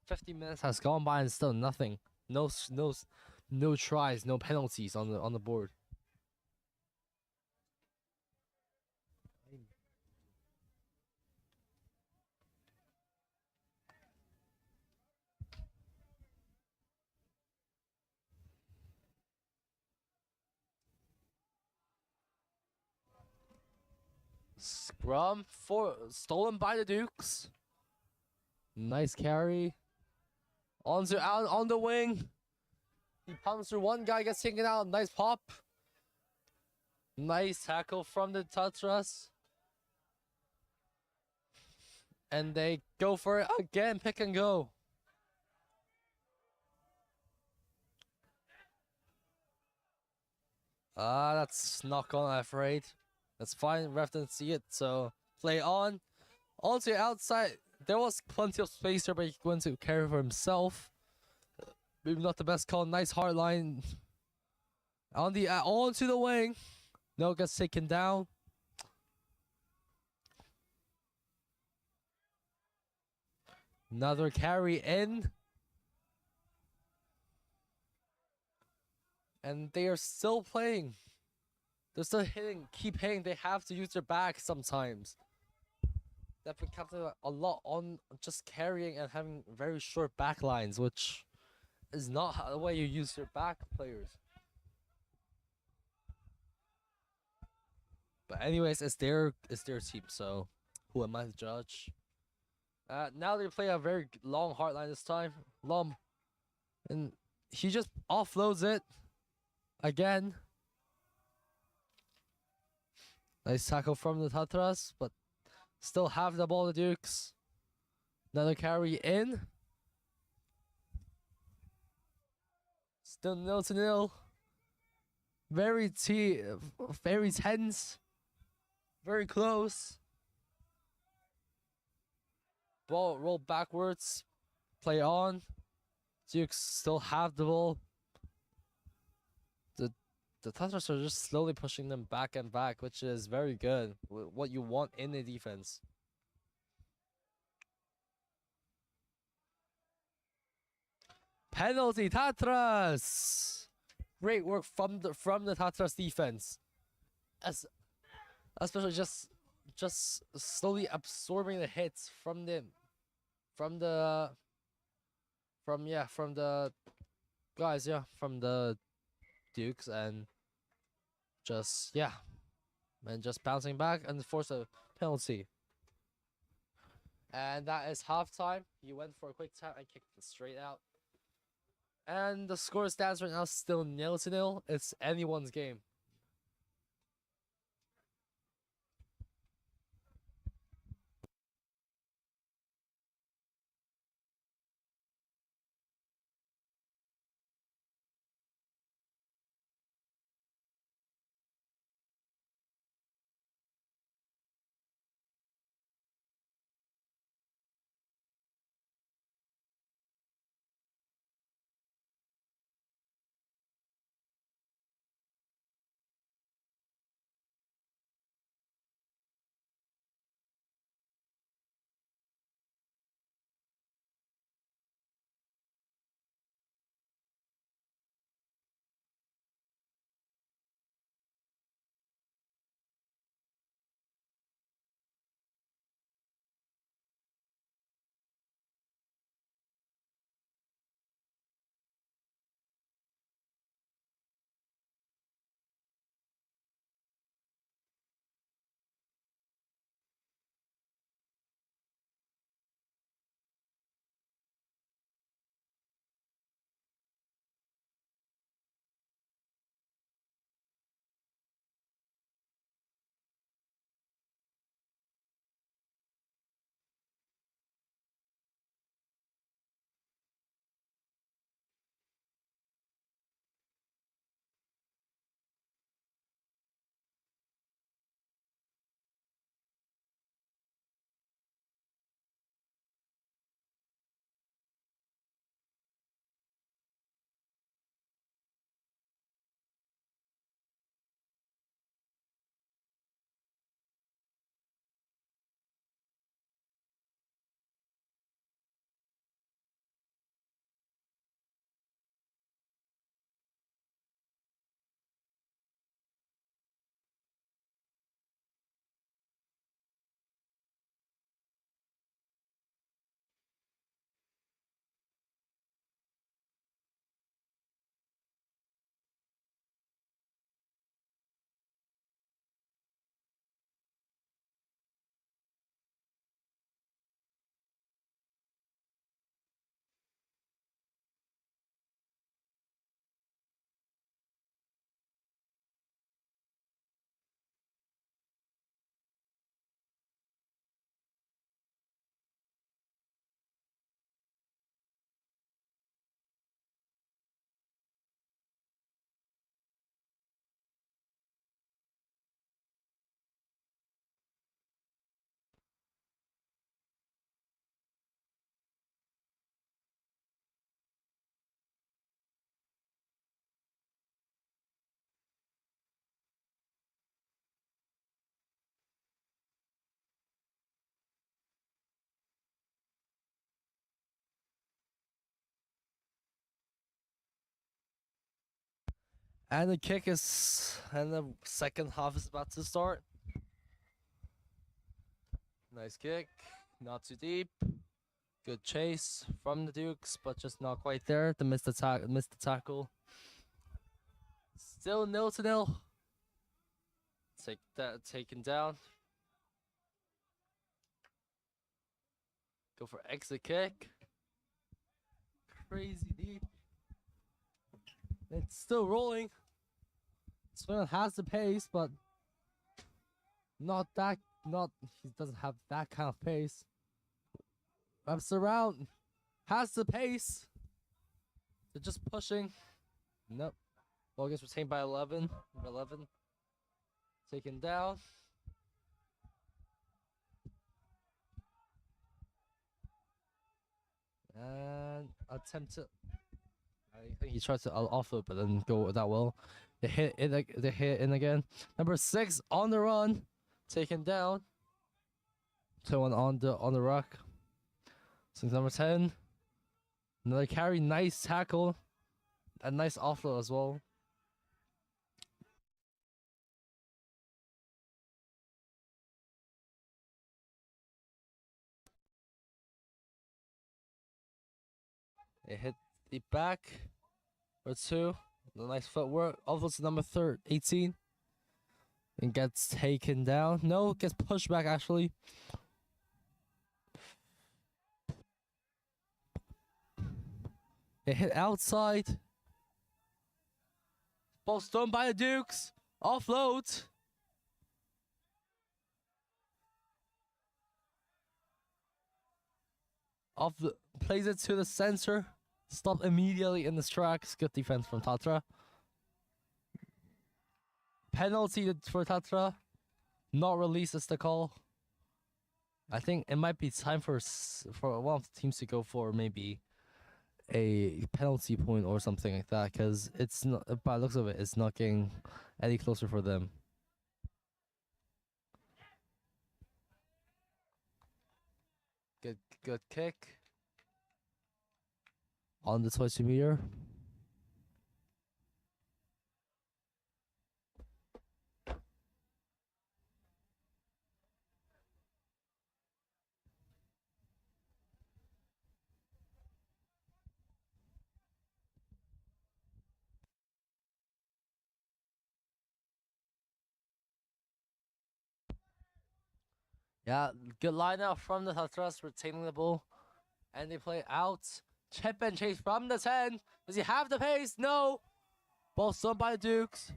50 minutes has gone by and still nothing. No tries, no penalties on the board. Scrum for stolen by the Dukes. Nice carry. Onto out on the wing. He pumps through one guy, gets taken out. Nice pop. Nice tackle from the Tatras. And they go for it again. Pick and go. That's knock on, I'm afraid. That's fine. Ref didn't see it, so play on. Onto outside. There was plenty of space there, but he went to carry for himself. Maybe not the best call. Nice hard line. On the onto the wing. No, gets taken down. Another carry in. And they are still playing. They're still hitting, keep hitting. They have to use their back sometimes. They've been counting a lot on just carrying and having very short back lines, which is not the way you use your back players. But anyways, it's their team, so who am I to judge? Now they play a very long hard line this time. Long. And he just offloads it. Again. Nice tackle from the Tatras, but still have the ball, the Dukes. Another carry in. Still 0-0. Very tense. Very close. Ball roll backwards. Play on. Dukes still have the ball. The Tatars are just slowly pushing them back and back, which is very good. What you want in the defense. Penalty, Tatras! Great work from the Tatras defense. Especially just slowly absorbing the hits from the guys, from the Dukes, and just bouncing back and force a penalty. And that is halftime. You went for a quick tap and kicked it straight out. And the score stands right now still 0-0. It's anyone's game. And the kick is, and the second half is about to start. Nice kick, not too deep. Good chase from the Dukes, but just not quite there. The missed the tackle. Still 0-0. Take that taken down. Go for exit kick. Crazy deep. It's still rolling. Swindon has the pace, but not he doesn't have that kind of pace. Wraps around. Has the pace. They're just pushing. Nope. Ball gets retained by 11. 11. Taken down. And attempt to. I think he tried to offload, but didn't go that well. They hit it. They hit in again. Number 6 on the run, taken down. Someone on the rock. Since number 10, another carry. Nice tackle, a nice offload as well. They hit the back for 2. The nice footwork. Offload to number 18. And gets taken down. No, gets pushed back actually. They hit outside. Ball stolen by the Dukes. Offload. Plays it to the center. Stopped immediately in his tracks. Good defense from Tatra. Penalty for Tatra. Not released is the call. I think it might be time for one of the teams to go for maybe a penalty point or something like that, because it's not, by the looks of it, it's not getting any closer for them. Good kick on the 20-meter. Yeah, good line out from the Tatras, retaining the ball. And they play out. Chip and chase from the 10. Does he have the pace? No. Ball stolen by the Dukes.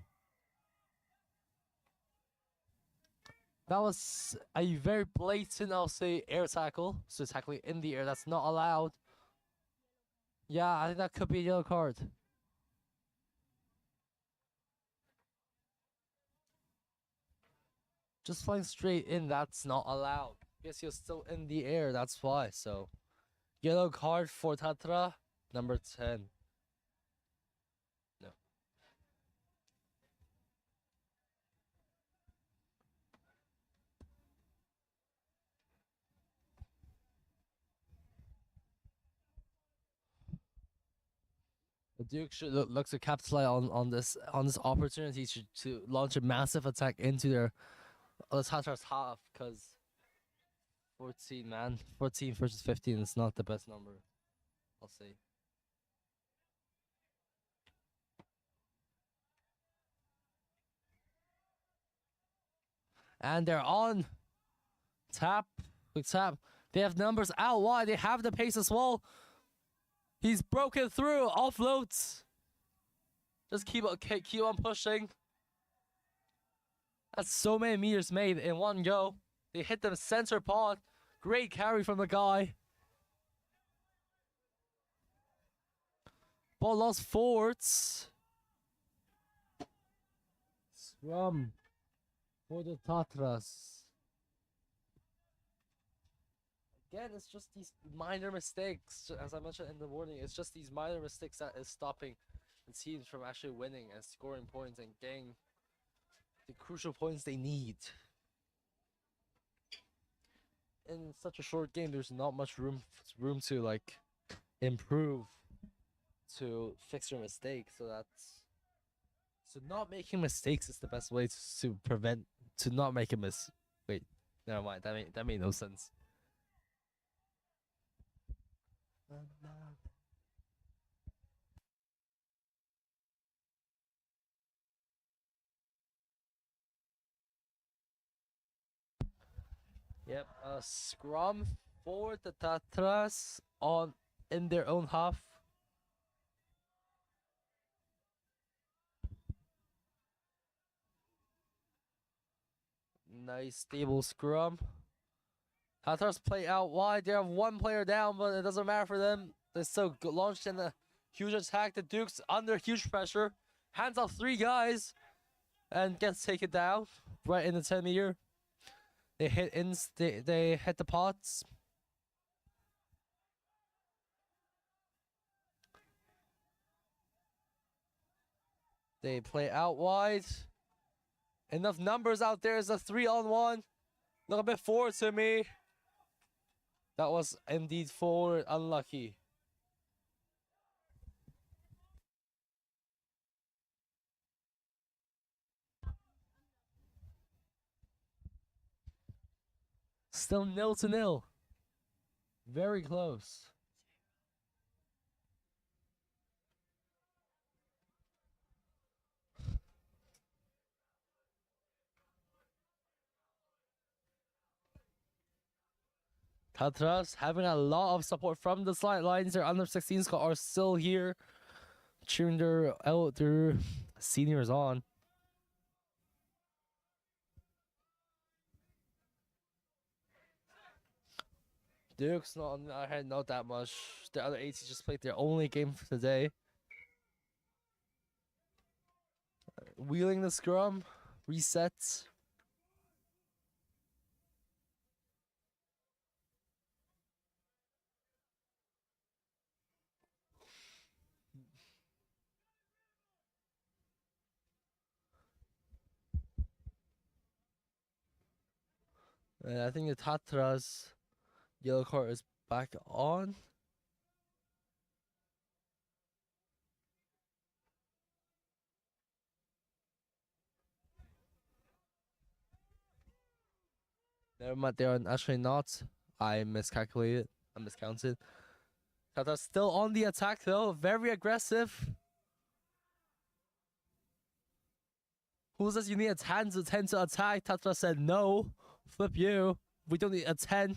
That was a very blatant, I'll say, air tackle. So tackling in the air, that's not allowed. Yeah, I think that could be a yellow card. Just flying straight in, that's not allowed. Yes, you're still in the air, that's why. So, yellow card for Tatra, number 10. No. The Duke should look to capitalize on this opportunity to launch a massive attack into their Tatra's half, because 14 versus 15 is not the best number, I'll say. And they're on tap, quick tap. They have numbers out wide. They have the pace as well. He's broken through. Offloads. Just keep on pushing. That's so many meters made in one go. They hit the center pod. Great carry from the guy. Ball lost forwards. Scrum for the Tatras. Again, it's just these minor mistakes. As I mentioned in the warning, it's just these minor mistakes that is stopping the teams from actually winning and scoring points and getting the crucial points they need. In such a short game, there's not much room to like improve, to fix your mistakes. So that's So not making mistakes is the best way to prevent to not make a miss. Wait, never mind. That made no sense. Yep, scrum for the Tatras on in their own half. Nice stable scrum. Tatars play out wide. They have one player down, but it doesn't matter for them. They're still launched in a huge attack. The Dukes under huge pressure. Hands off 3 guys and gets taken down right in the 10-meter. They hit the pots. They play out wide. Enough numbers out there. It's a 3-on-1. Look a bit forward to me. That was indeed forward. Unlucky. Still 0-0. Very close. Tatras having a lot of support from the sidelines. Their under 16s are still here, cheering their seniors on. Duke's not on our head, not that much. The other 80s just played their only game for today. Wheeling the scrum, resets. And I think the Tatras yellow card is back on. Never mind, they're actually not. I miscalculated. I miscounted. Tatras still on the attack though, very aggressive. Who says you need a 10 to attack? Tatra said no. Flip you. We don't need a 10.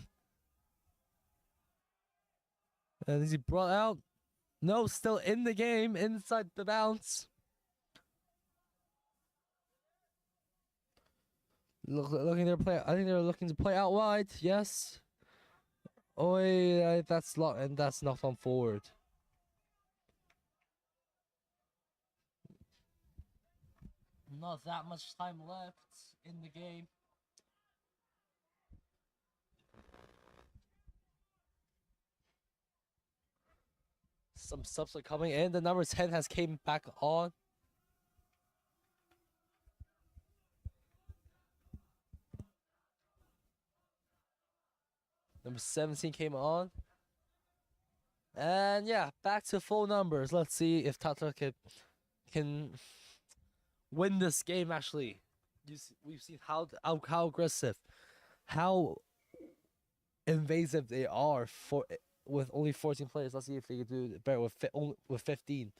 And is he brought out? No, still in the game, inside the bounce. Looking their play. I think they're looking to play out wide. Yes. Oh, yeah, that's locked and that's not on forward. Not that much time left in the game. Some subs are coming in. The number 10 has came back on. Number 17 came on. And yeah, back to full numbers. Let's see if Tata can win this game actually. We've seen how aggressive, how invasive they are with only 14 players. Let's see if they can do it better with 15.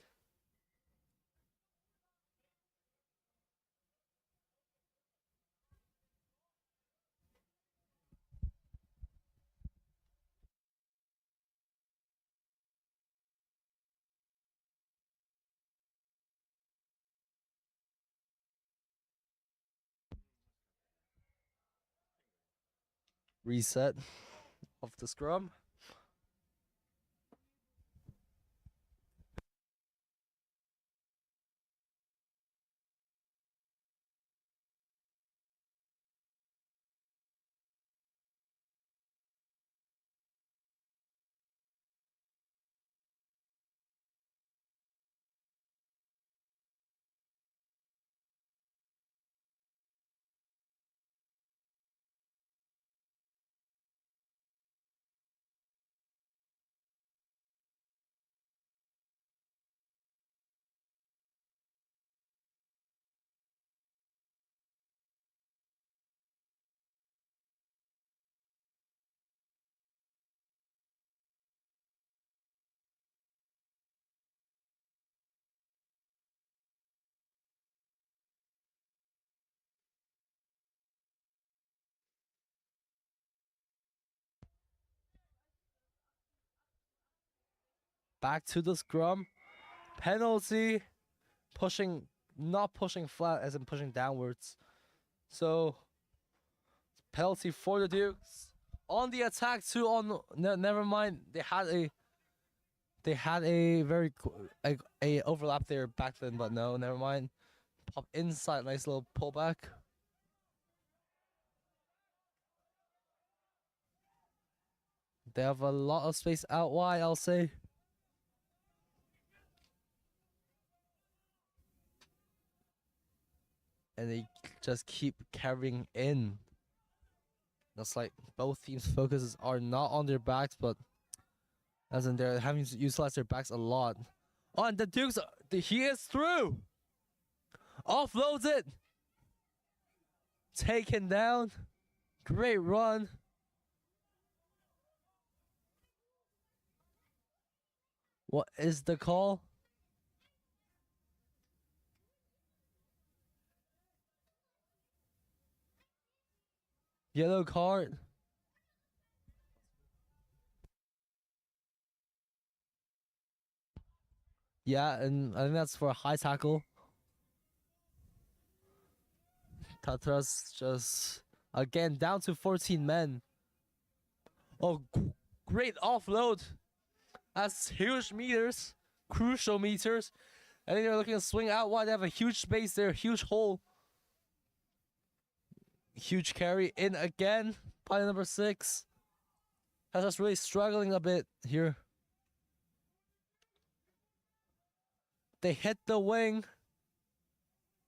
Reset of the scrum. back to the scrum. Penalty. Not pushing flat as in pushing downwards. So, penalty for the Dukes. On the attack too, never mind. They had a very a overlap there back then, but no, never mind. Pop inside, nice little pullback. They have a lot of space out wide, I'll say. And they just keep carrying in. That's like both teams' focuses are not on their backs, but as in they're having to utilize their backs a lot. Oh, and the Dukes, he is through. Offloads it. Taken down. Great run. What is the call? Yellow card. Yeah, and I think that's for a high tackle. Tatras just again down to 14 men. Oh, great offload. That's huge meters, crucial meters. I think they're looking to swing out wide. They have a huge space there, huge hole. Huge carry in again by number 6. That's just really struggling a bit here. They hit the wing.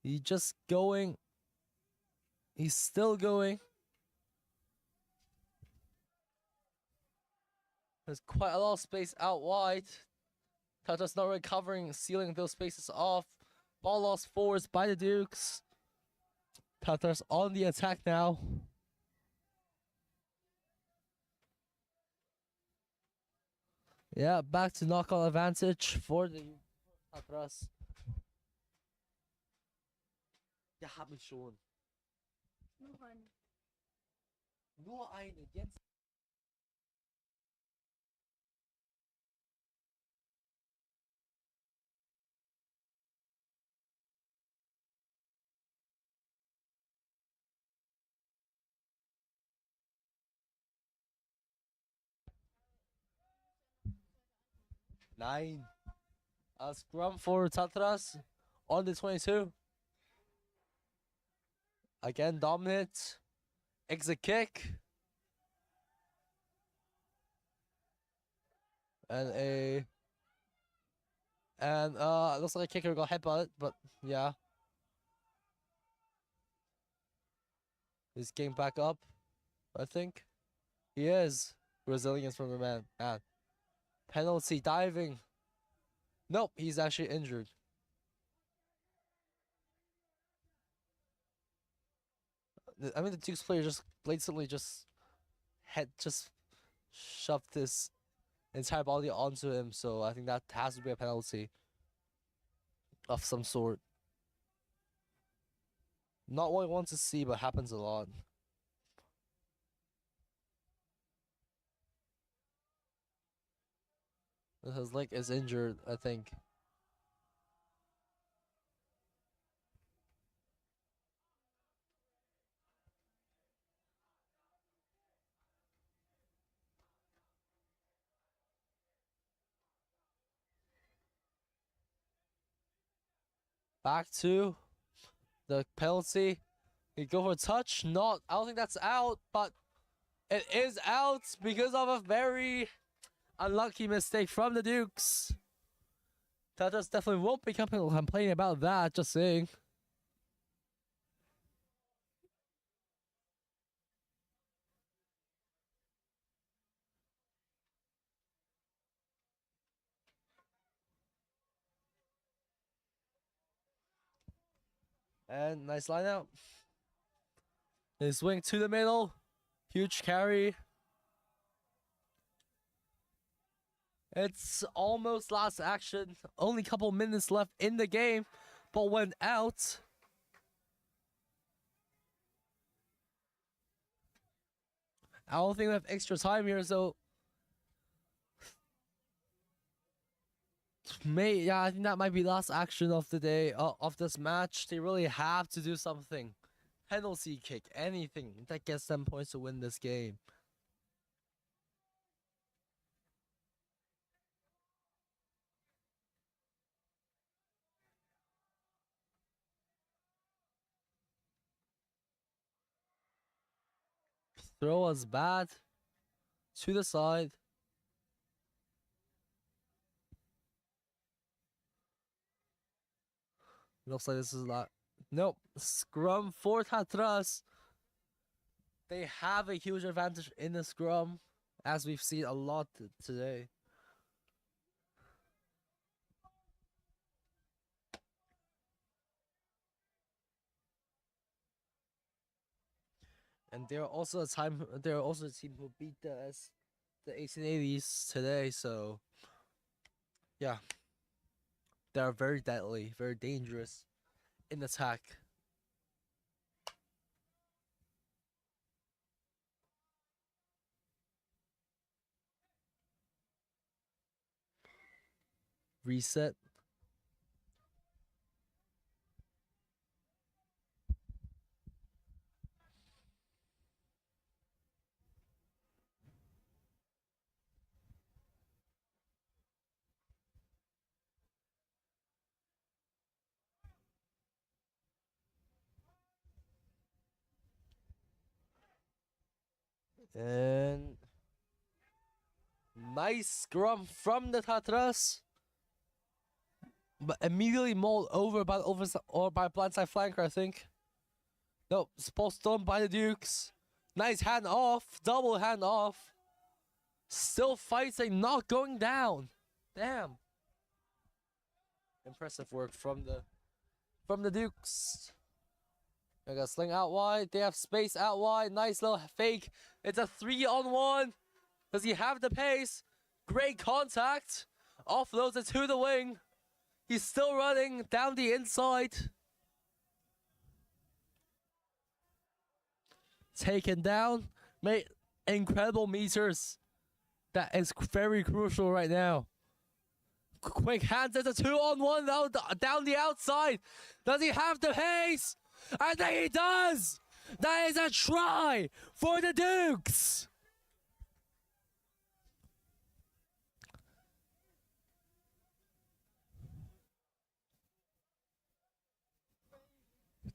He's just going. He's still going. There's quite a lot of space out wide. Tata's not recovering, sealing those spaces off. Ball lost forwards by the Dukes. Tata's on the attack now. Yeah, back to knock-on advantage for the Tatras. Ja, hab mich schon. Noch eine. Nur eine, jetzt. Nein. A scrum for Tatras on the 22. Again, dominant. Exit kick. And looks like a kicker got headbutted, but yeah. He's getting back up, I think. He is. Resilience from the man. Man. Penalty diving. Nope, he's actually injured. I mean, the Dukes player just blatantly just shoved his entire body onto him, so I think that has to be a penalty of some sort. Not what I want to see, but happens a lot. His leg is injured, I think. Back to the penalty. You go for a touch. Not. I don't think that's out, but it is out because of a very unlucky mistake from the Dukes. That just definitely won't be complaining about that. Just saying. And nice line out. They swing to the middle. Huge carry. It's almost last action. Only a couple minutes left in the game. Ball went out. I don't think we have extra time here, so Yeah, I think that might be last action of the day of this match. They really have to do something. Penalty kick, anything that gets them points to win this game. Throw was bad. To the side. Looks like this is not. Nope. Scrum for Tatras. They have a huge advantage in the scrum, as we've seen a lot today. And they're also a team who beat the 1880s today. So yeah, they're very deadly, very dangerous in attack. Reset. And nice scrum from the Tatras. But immediately mauled over by blindside flanker, I think. Nope, supposed done by the Dukes. Nice hand off, double hand off. Still fighting, not going down. Damn. Impressive work from the Dukes. They got sling out wide. They have space out wide. Nice little fake. It's a 3-on-1. Does he have the pace? Great contact. Offloads it to the wing. He's still running down the inside. Taken down. Mate, incredible meters. That is very crucial right now. Quick hands. It's a 2-on-1 down the outside. Does he have the pace? I think he does. That is a try for the Dukes.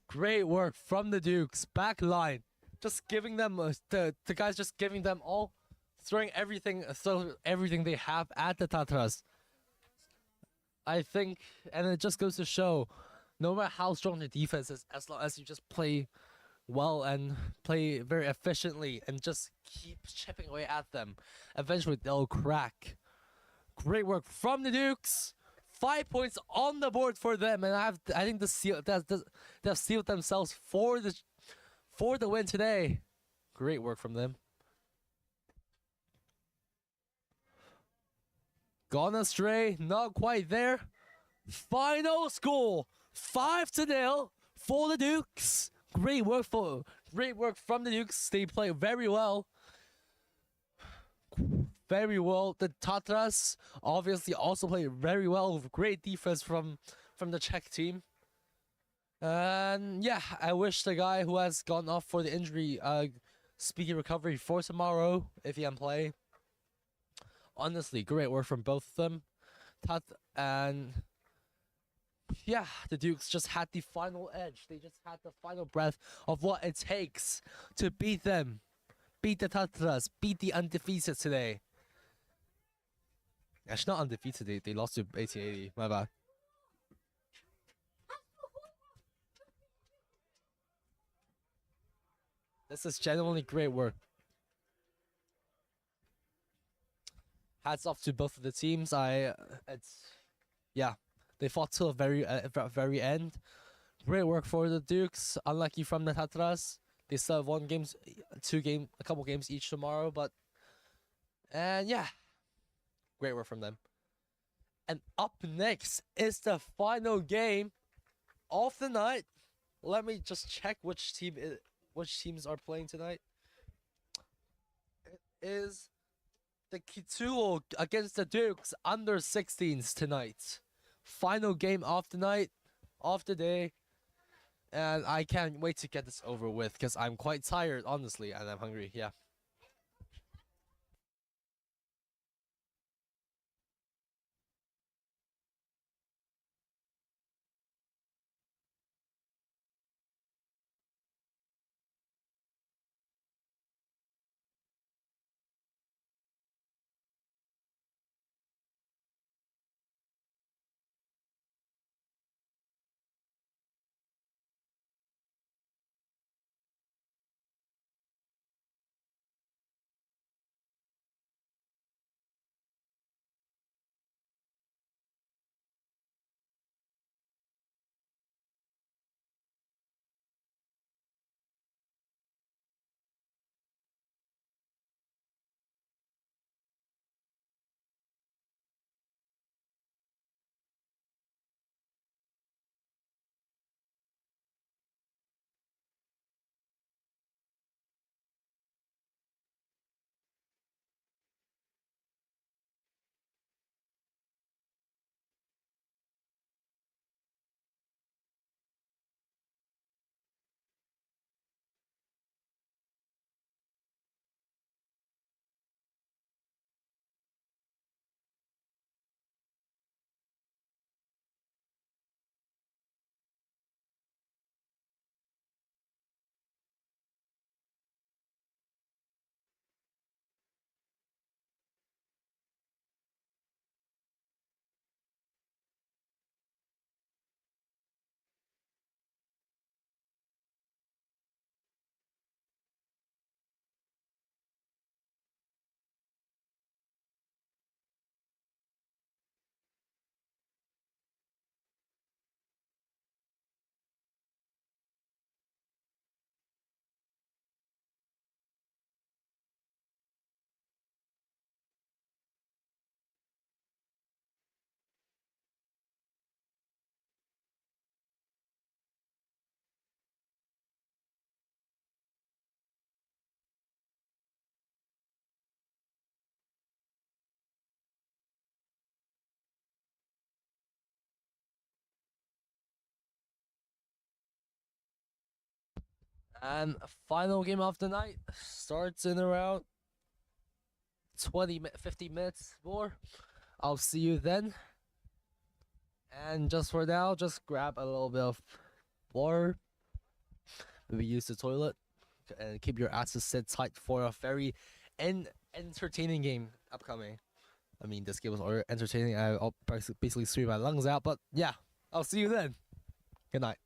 Great work from the Dukes. Back line. Just giving them the guys just giving them all, throwing everything they have at the Tatras. I think, and it just goes to show, no matter how strong the defense is, as long as you just play well and play very efficiently and just keep chipping away at them, eventually they'll crack. Great work from the Dukes. 5 points on the board for them, and I think they've sealed themselves for the win today. Great work from them. Gone astray, not quite there. Final score, 5-0 for the Dukes. Great work from the Dukes. They play very well. Very well. The Tatras obviously also play very well with great defense from the Czech team. And yeah, I wish the guy who has gone off for the injury speedy recovery for tomorrow if he can play. Honestly, great work from both of them. And yeah, the Dukes just had the final edge. They just had the final breath of what it takes to beat them. Beat the Tatras. Beat the undefeated today. Actually, not undefeated. They lost to 1880. My bad. This is genuinely great work. Hats off to both of the teams. They fought till the very end. Great work for the Dukes. Unlucky from the Tatras. They still have a couple games each tomorrow, and yeah, great work from them. And up next is the final game of the night. Let me just check which teams are playing tonight. It is the Kituo against the Dukes under 16s tonight. Final game of the night, of the day. And I can't wait to get this over with because I'm quite tired, honestly, and I'm hungry. Yeah. And final game of the night starts in around 50 minutes more. I'll see you then. And just for now, just grab a little bit of water. Maybe use the toilet. And keep your asses set tight for a very entertaining game upcoming. I mean, this game was already entertaining. I'll basically scream my lungs out. But yeah, I'll see you then. Good night.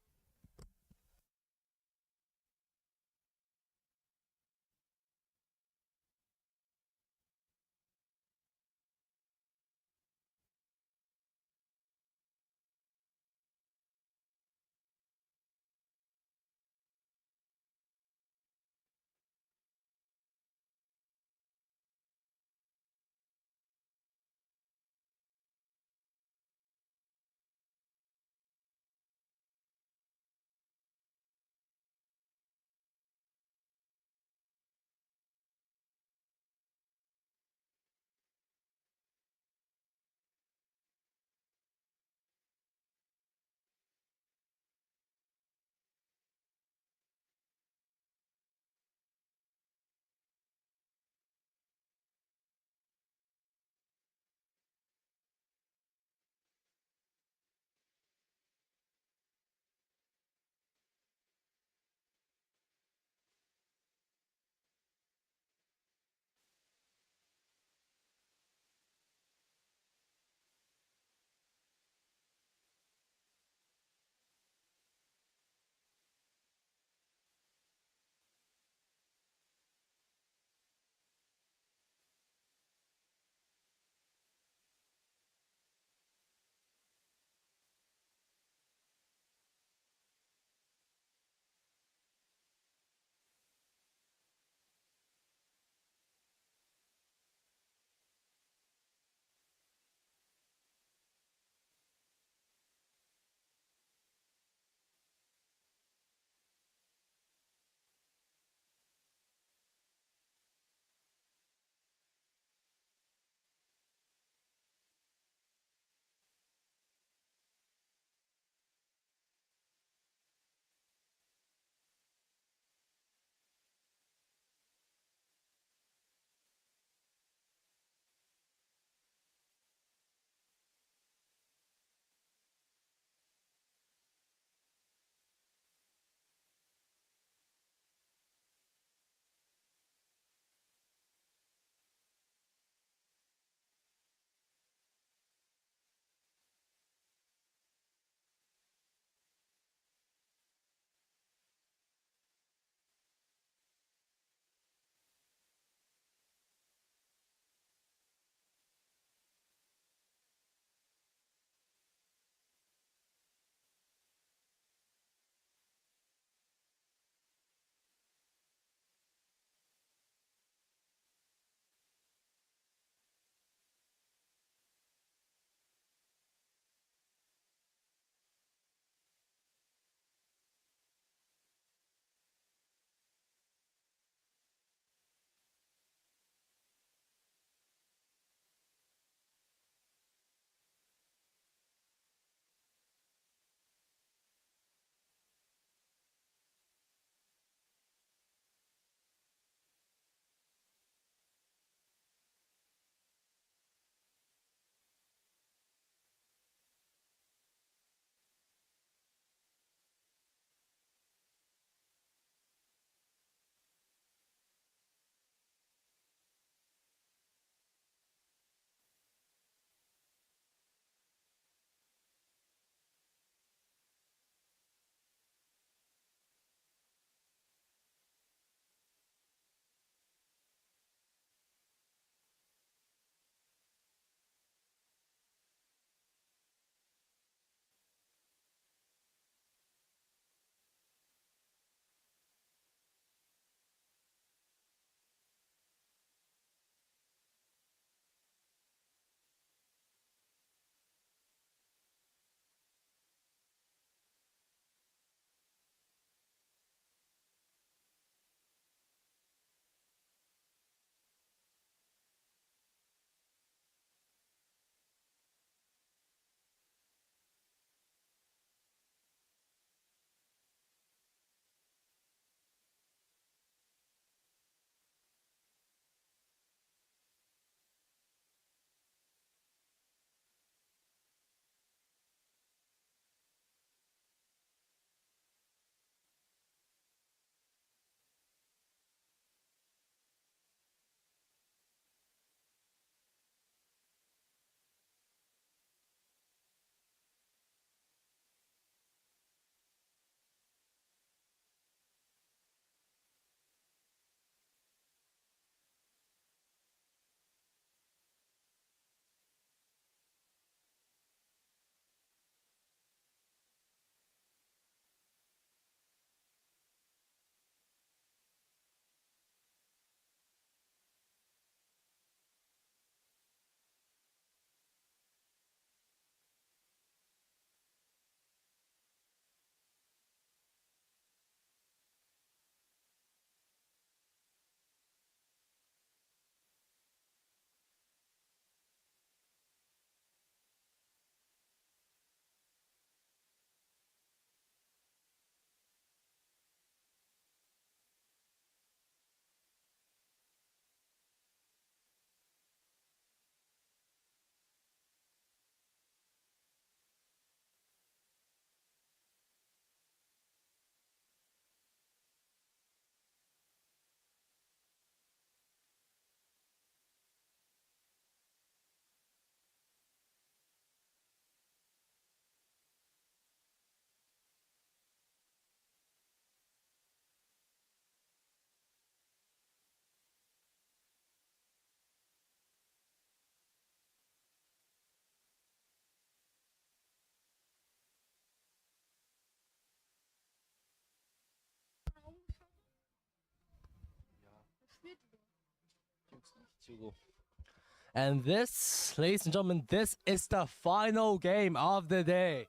And this, ladies and gentlemen, this is the final game of the day.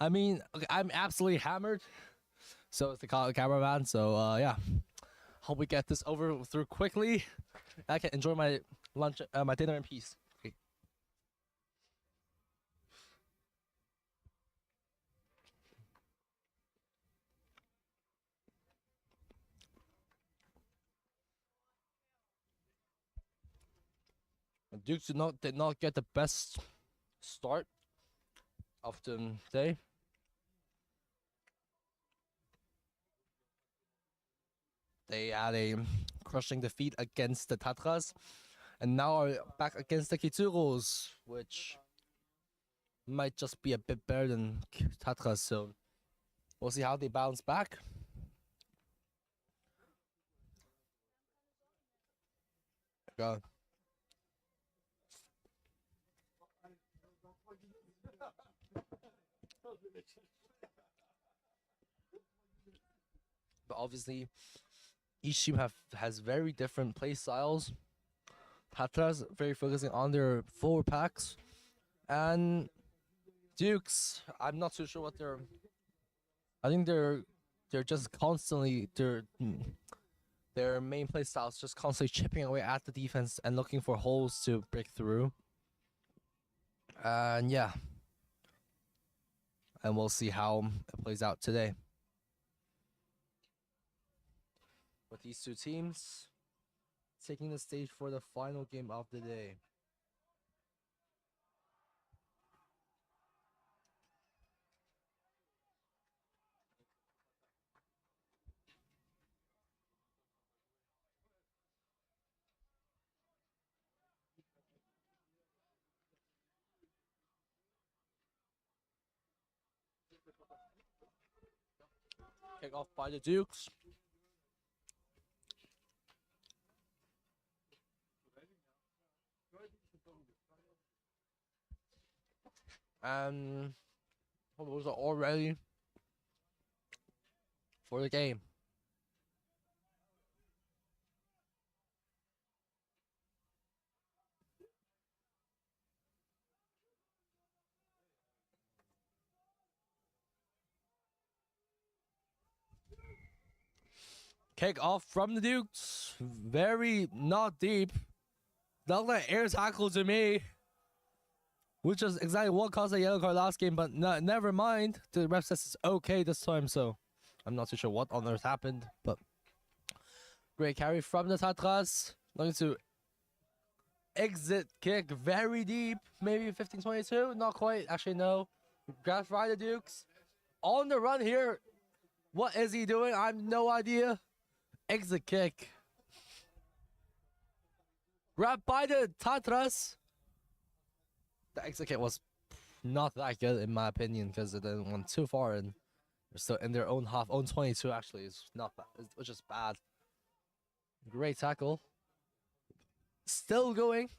I mean, okay, I'm absolutely hammered. So is the cameraman. So yeah, hope we get this over through quickly. I can enjoy my lunch, my dinner in peace. Okay. The Dukes did not get the best start of the day. They had a crushing defeat against the Tatras, and now are back against the Kitsuros, which might just be a bit better than Tatras. So we'll see how they bounce back. Go. But obviously, each team has very different play styles. Tatras very focusing on their forward packs, and Dukes, I'm not too sure what they're. I think they're just constantly their main play style is just constantly chipping away at the defense and looking for holes to break through. And yeah, and we'll see how it plays out today with these two teams taking the stage for the final game of the day. Kick off by the Dukes. And those are all ready for the game. Kick off from the Dukes. Very not deep. Not like air tackle to me. Which is exactly what caused a yellow card last game, but never mind. The ref says it's okay this time, so I'm not too sure what on earth happened. But great carry from the Tatras. Looking to exit kick very deep, maybe 15-22. Not quite. Actually, no. Grabs by the Dukes. On the run here. What is he doing? I have no idea. Exit kick. Grabbed by the Tatras. The exit kick was not that good in my opinion because it didn't went too far and they're still in their own half, own 22 actually is not bad, which is bad. Great tackle. Still going.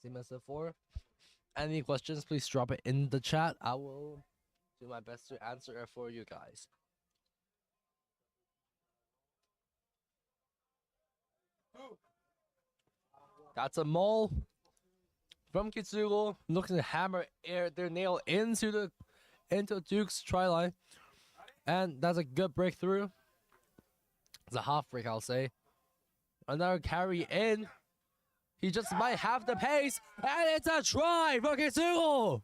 Same as before. Any questions, please drop it in the chat. I will do my best to answer it for you guys. That's a mole from Kitsugo looking to hammer their nail into Duke's try line. And that's a good breakthrough. It's a half break, I'll say. Another carry in. He just might have the pace. And it's a try for Kitsugo.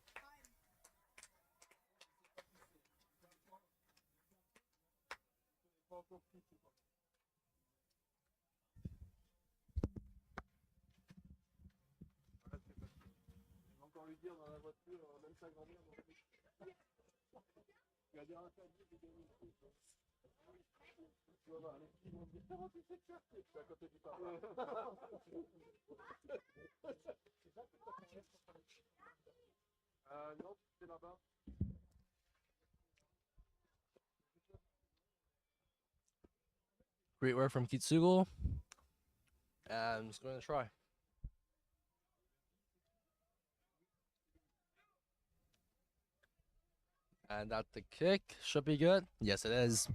Great work from Kitsugo. And I'm just going to try. And that the kick should be good. Yes, it is.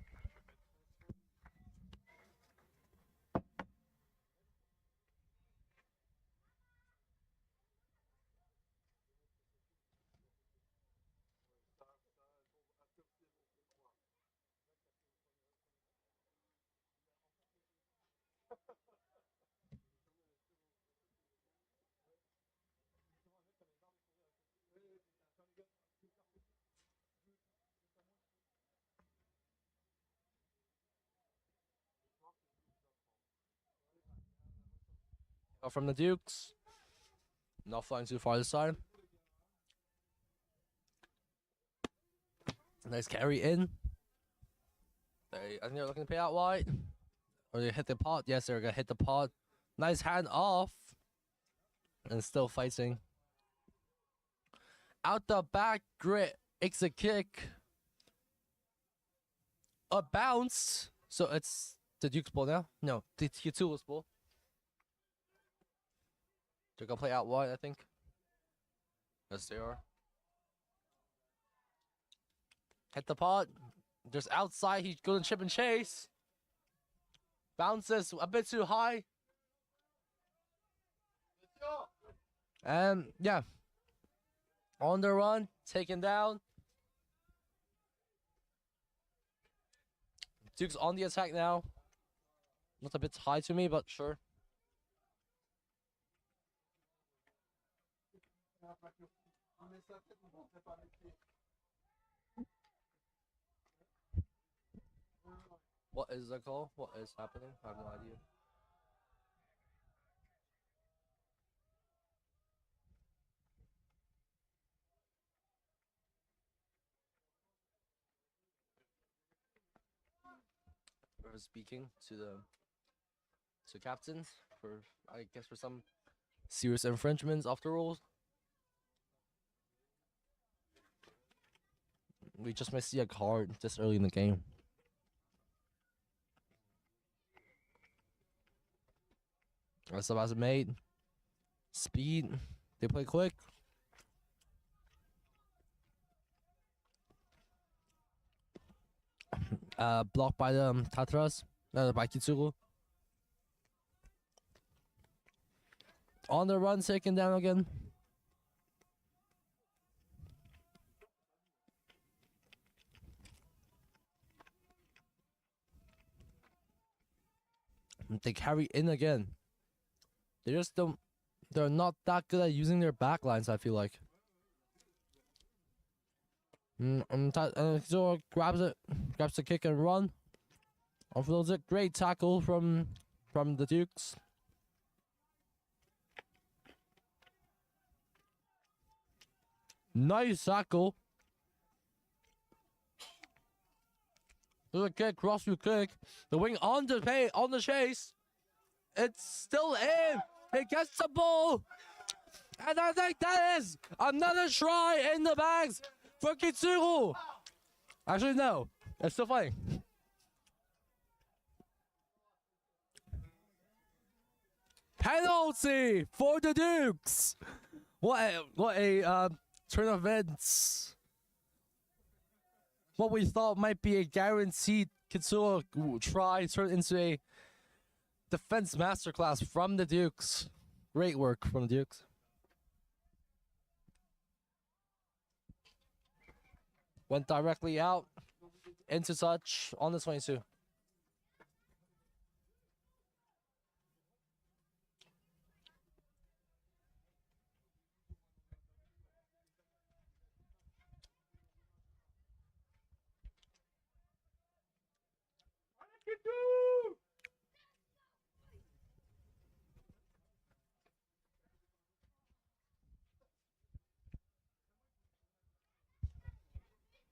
From the Dukes. Not flying too far this time. Nice carry in. I think they're looking to pay out wide. Or they hit the pot. Yes, they're going to hit the pot. Nice hand off. And still fighting. Out the back, Grit. It's a kick. A bounce. So it's the Duke's ball now? No, the Kitsugo's ball. They're going to play out wide, I think. Yes, they are. Hit the pot. There's outside. He's going to chip and chase. Bounces a bit too high. And yeah. On the run. Taken down. Duke's on the attack now. Not a bit high to me, but sure. What is the call? What is happening? I have no idea. We're speaking to the captains for, I guess, for some serious infringements of the rules. We just might see a card this early in the game. That's about it made. Speed. They play quick. Blocked by the Tatras. By Kitsugo. On the run, taken down again. They carry in again. They just don't. They're not that good at using their backlines, I feel like. So grabs it, grabs the kick and run. Offloads it. Great tackle from the Dukes. Nice tackle. There's a kick, cross-view kick. The wing on the chase. It's still in. He gets the ball. And I think that is another try in the bags for Kitsugo. Actually, no. It's still fighting. Penalty for the Dukes. What a turn of events. What we thought might be a guaranteed Kitsugo try turned into a defense masterclass from the Dukes. Great work from the Dukes. Went directly out into touch on the 22.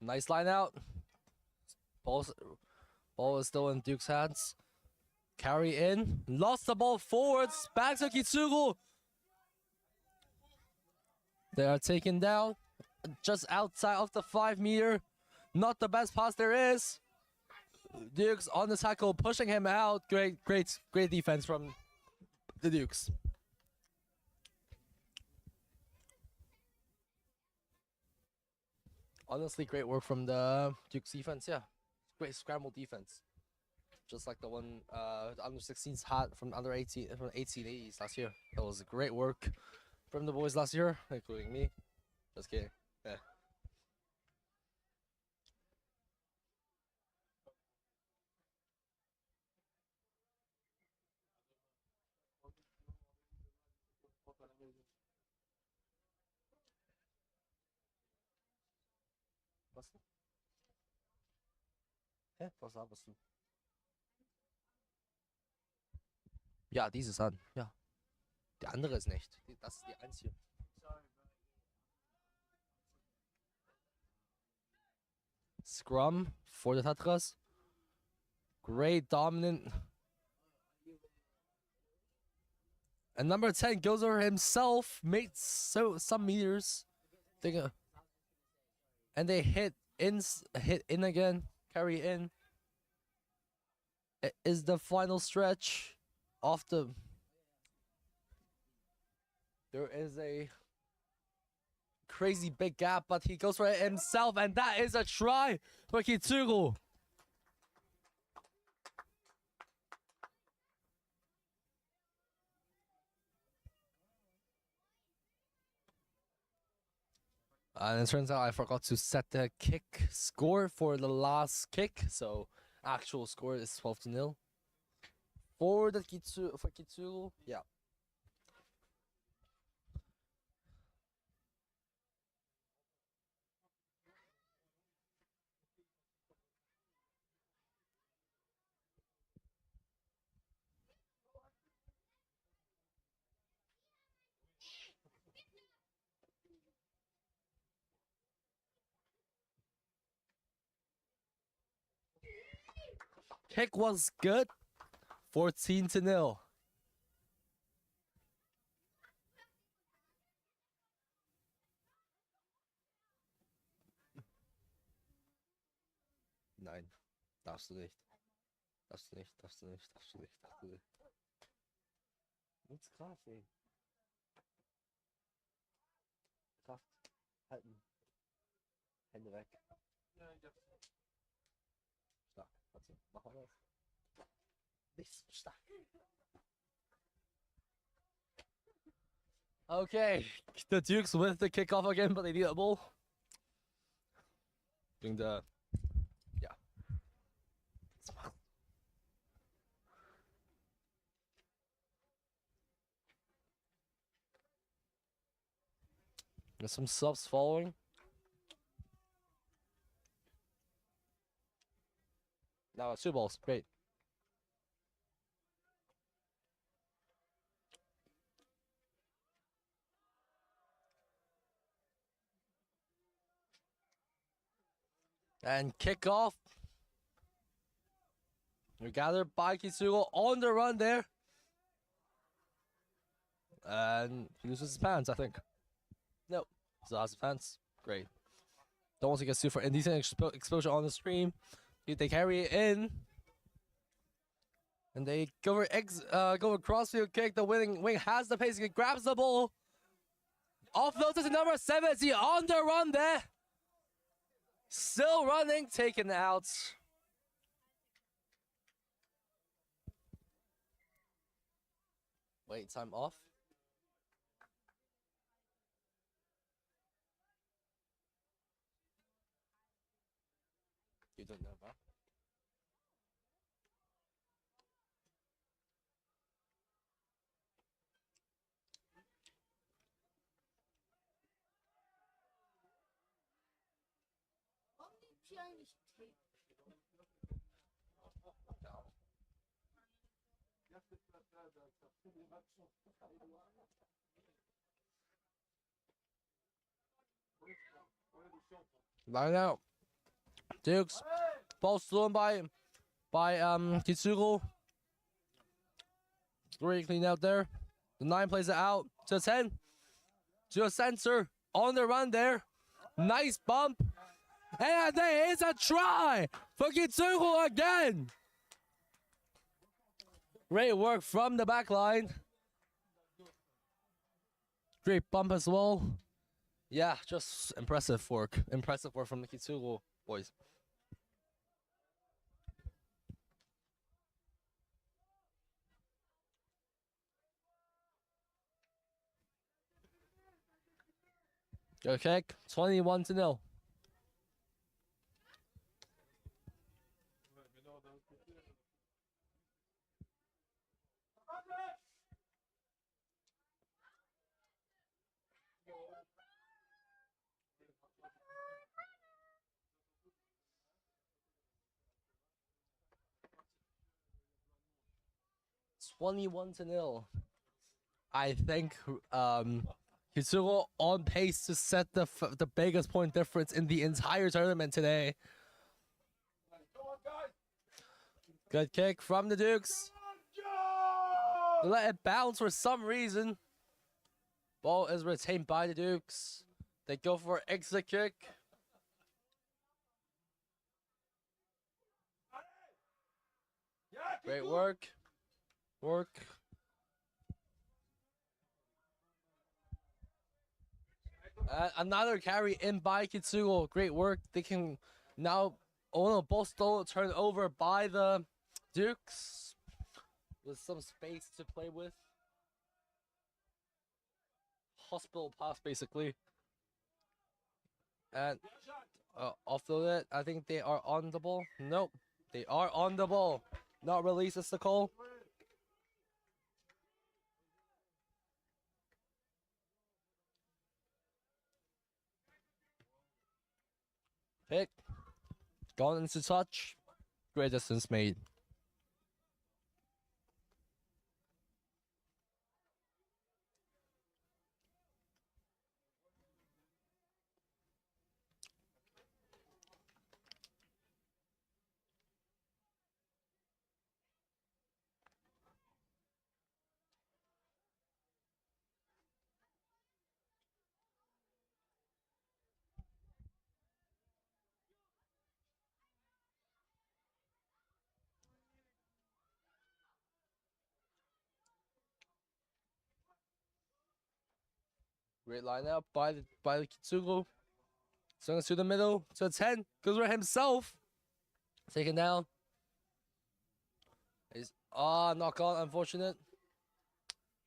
Nice line out. Ball is still in Duke's hands. Carry in. Lost the ball forwards. Back to Kitsuru. They are taken down. Just outside of the 5 meter. Not the best pass there is. Dukes on the tackle, pushing him out. Great defense from the Dukes. Honestly, great work from the Dukes defense. Yeah, great scramble defense, just like the one the under 16s had from under 18 from 1880s last year. That was great work from the boys last year, including me. Just kidding. Yeah. Was denn? Hä? Was laberst du? Ja, dieses an. Ja. Die andere ist nicht. Das ist die einzige. Scrum for the Tatras. Great dominant. And number 10 goes over himself, makes some meters. And they hit in again, carry in. It is the final stretch of the. There is a crazy big gap, but he goes for it himself, and that is a try for Kitsuru. And it turns out I forgot to set the kick score for the last kick, so actual score is 12-0 for the Kitsuru. Yeah. Kick was good. 14-0. Nein, darfst du nicht. Darfst du nicht, darfst du nicht, darfst du nicht, darfst du nicht. Nutz Kraft, ey. Kraft. Halten. Hände weg. Stark. Warte, mach mal das. Nicht so stark. Okay, the Dukes with the kickoff again, but they need a ball. Doing the, yeah. There's some subs following. Now it's 2 balls, great. And kickoff. We gathered by Kitsuru on the run there. And he loses his pants, I think. Nope. Still has his pants. Great. Don't want to get sued for indecent exposure on the stream. They carry it in. And they go for crossfield kick. The winning wing has the pace. He grabs the ball. Offloads to number 70 on the run there. Still running, taken out. Wait, time off. You don't know that? Line out. Dukes. Ball stolen by by Kitsuru. Great clean out there. The 9 plays it out to 10. To a sensor on the run there. Nice bump. And there is a try for Kitsuru again. Great work from the back line. Great bump as well. Yeah, just impressive work. Impressive work from the Kitsuru boys. Good kick. 21-0. I think Kitsuru on pace to set the biggest point difference in the entire tournament today. Good kick from the Dukes. They let it bounce for some reason. Ball is retained by the Dukes. They go for an exit kick. Great work. Another carry in by Kitsuru. Great work. They can now both stolen turned over by the Dukes with some space to play with. Hospital pass basically. And offload it. I think they are on the ball. Nope. They are on the ball. Not released as the call. Pick. Gone into touch. Great distance made. Great lineup by the Kitsuru. Swings to the middle to 10. Goes himself. Taken down. Is knock on, unfortunate.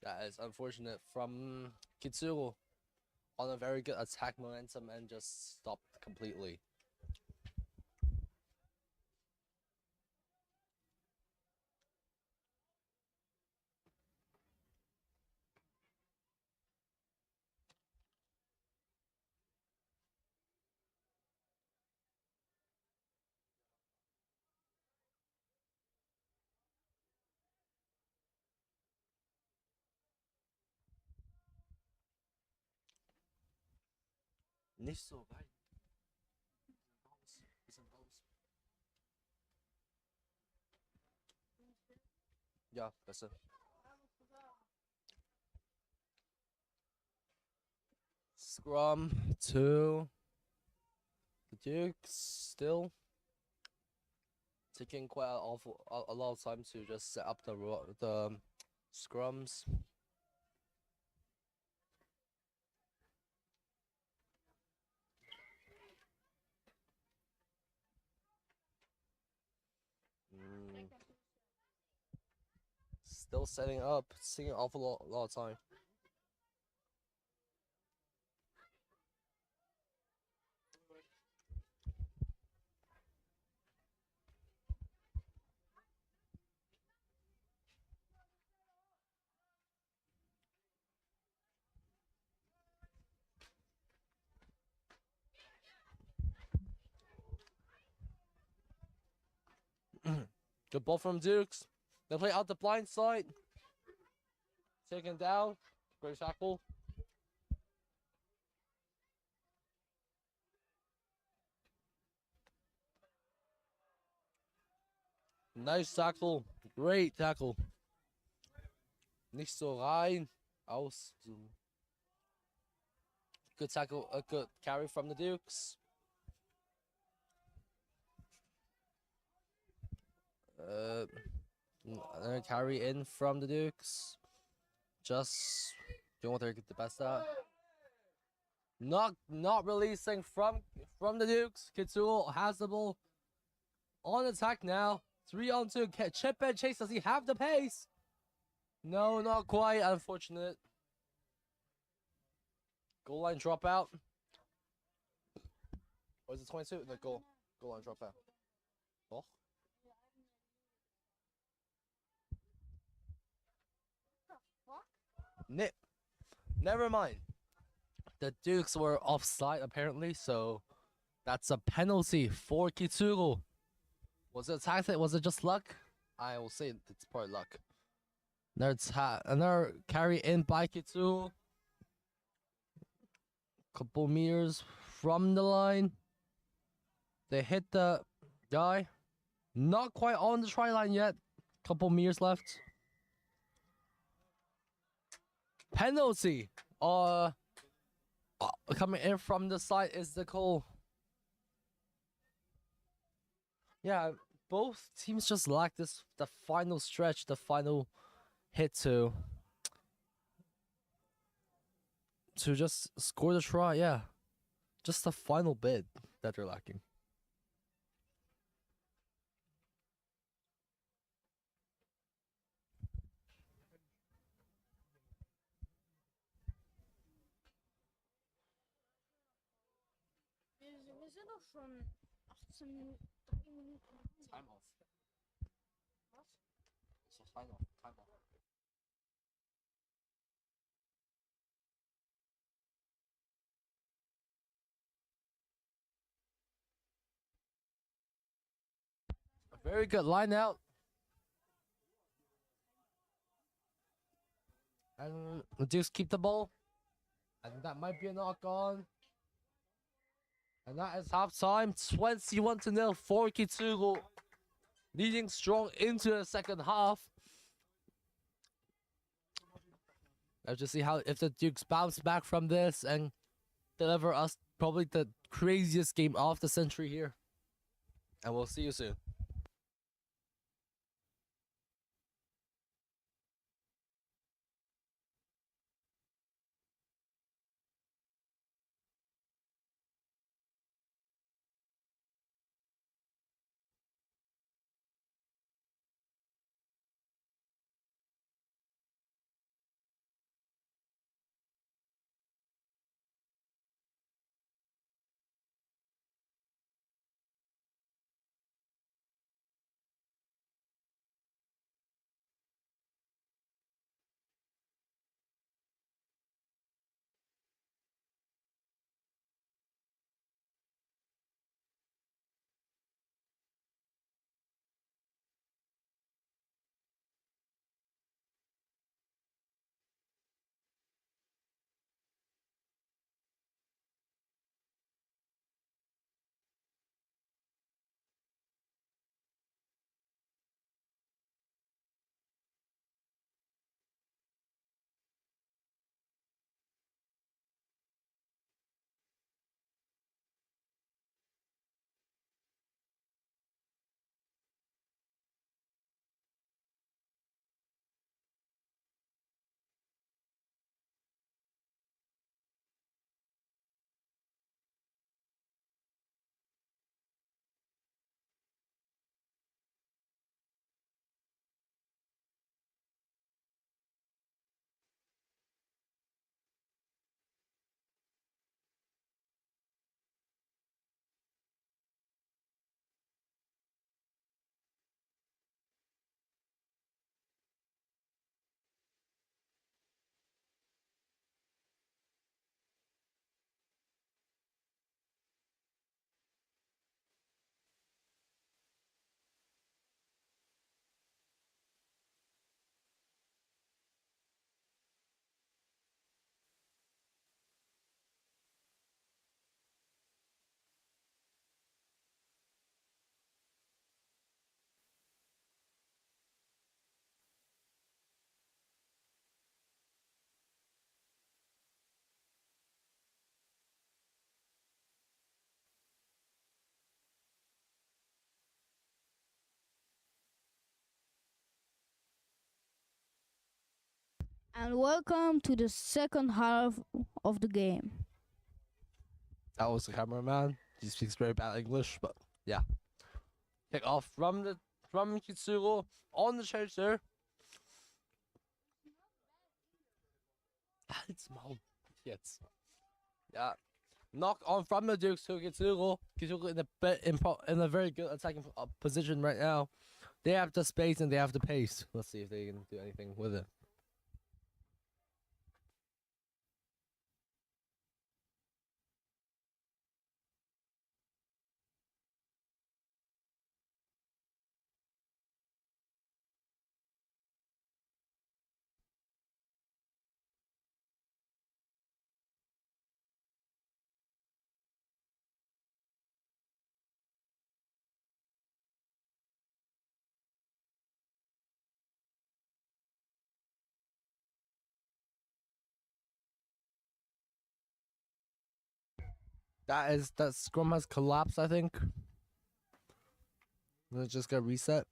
That is unfortunate from Kitsuru on a very good attack momentum and just stopped completely. Nicht so weit. Bisschen raus. Ja, besser. Scrum to the Dukes still taking quite a lot of time to just set up the scrums. Still setting up, seeing an awful lot of time. Good ball from Dukes. They play out the blind side. Taken down. Great tackle. Nice tackle. Great tackle. Nicht so rein. Aus. Good tackle. A good carry from the Dukes. Another carry in from the Dukes. Just doing what they're the best at. Not releasing from the Dukes. Kitsuo has the ball on attack now. 3-on-2. Chip and Chase. Does he have the pace? No, not quite. Unfortunate. Goal line dropout. Or is it 22? No, goal line dropout. Oh. Nip. Never mind. The Dukes were offside apparently, so that's a penalty for Kitsugo. Was it a tactic? Was it just luck? I will say it's probably luck. Another carry in by Kitsugo. Couple meters from the line. They hit the guy. Not quite on the try line yet. Couple meters left. Penalty. Coming in from the side is the goal. Yeah, both teams just lack the final stretch, the final hit to just score the try. Yeah, just the final bit that they're lacking. Wir sind doch schon 18 Minuten, 3 Minuten. Time off. Was? So time off. A very good line out. And the Dukes keep the ball. And that might be a knock on. And that is halftime. 21-0 for Kitsugo. Leading strong into the second half. Let's just see how if the Dukes bounce back from this and deliver us probably the craziest game of the century here. And we'll see you soon. And welcome to the second half of the game. That was the cameraman. He speaks very bad English, but yeah. Kick off from Kitsuro on the change there. Halt's Maul. Jetzt. Yeah. Knock on from the Dukes to Kitsuro. Kitsuro in a very good attacking position right now. They have the space and they have the pace. Let's see if they can do anything with it. That scrum has collapsed, I think. Let's just get reset.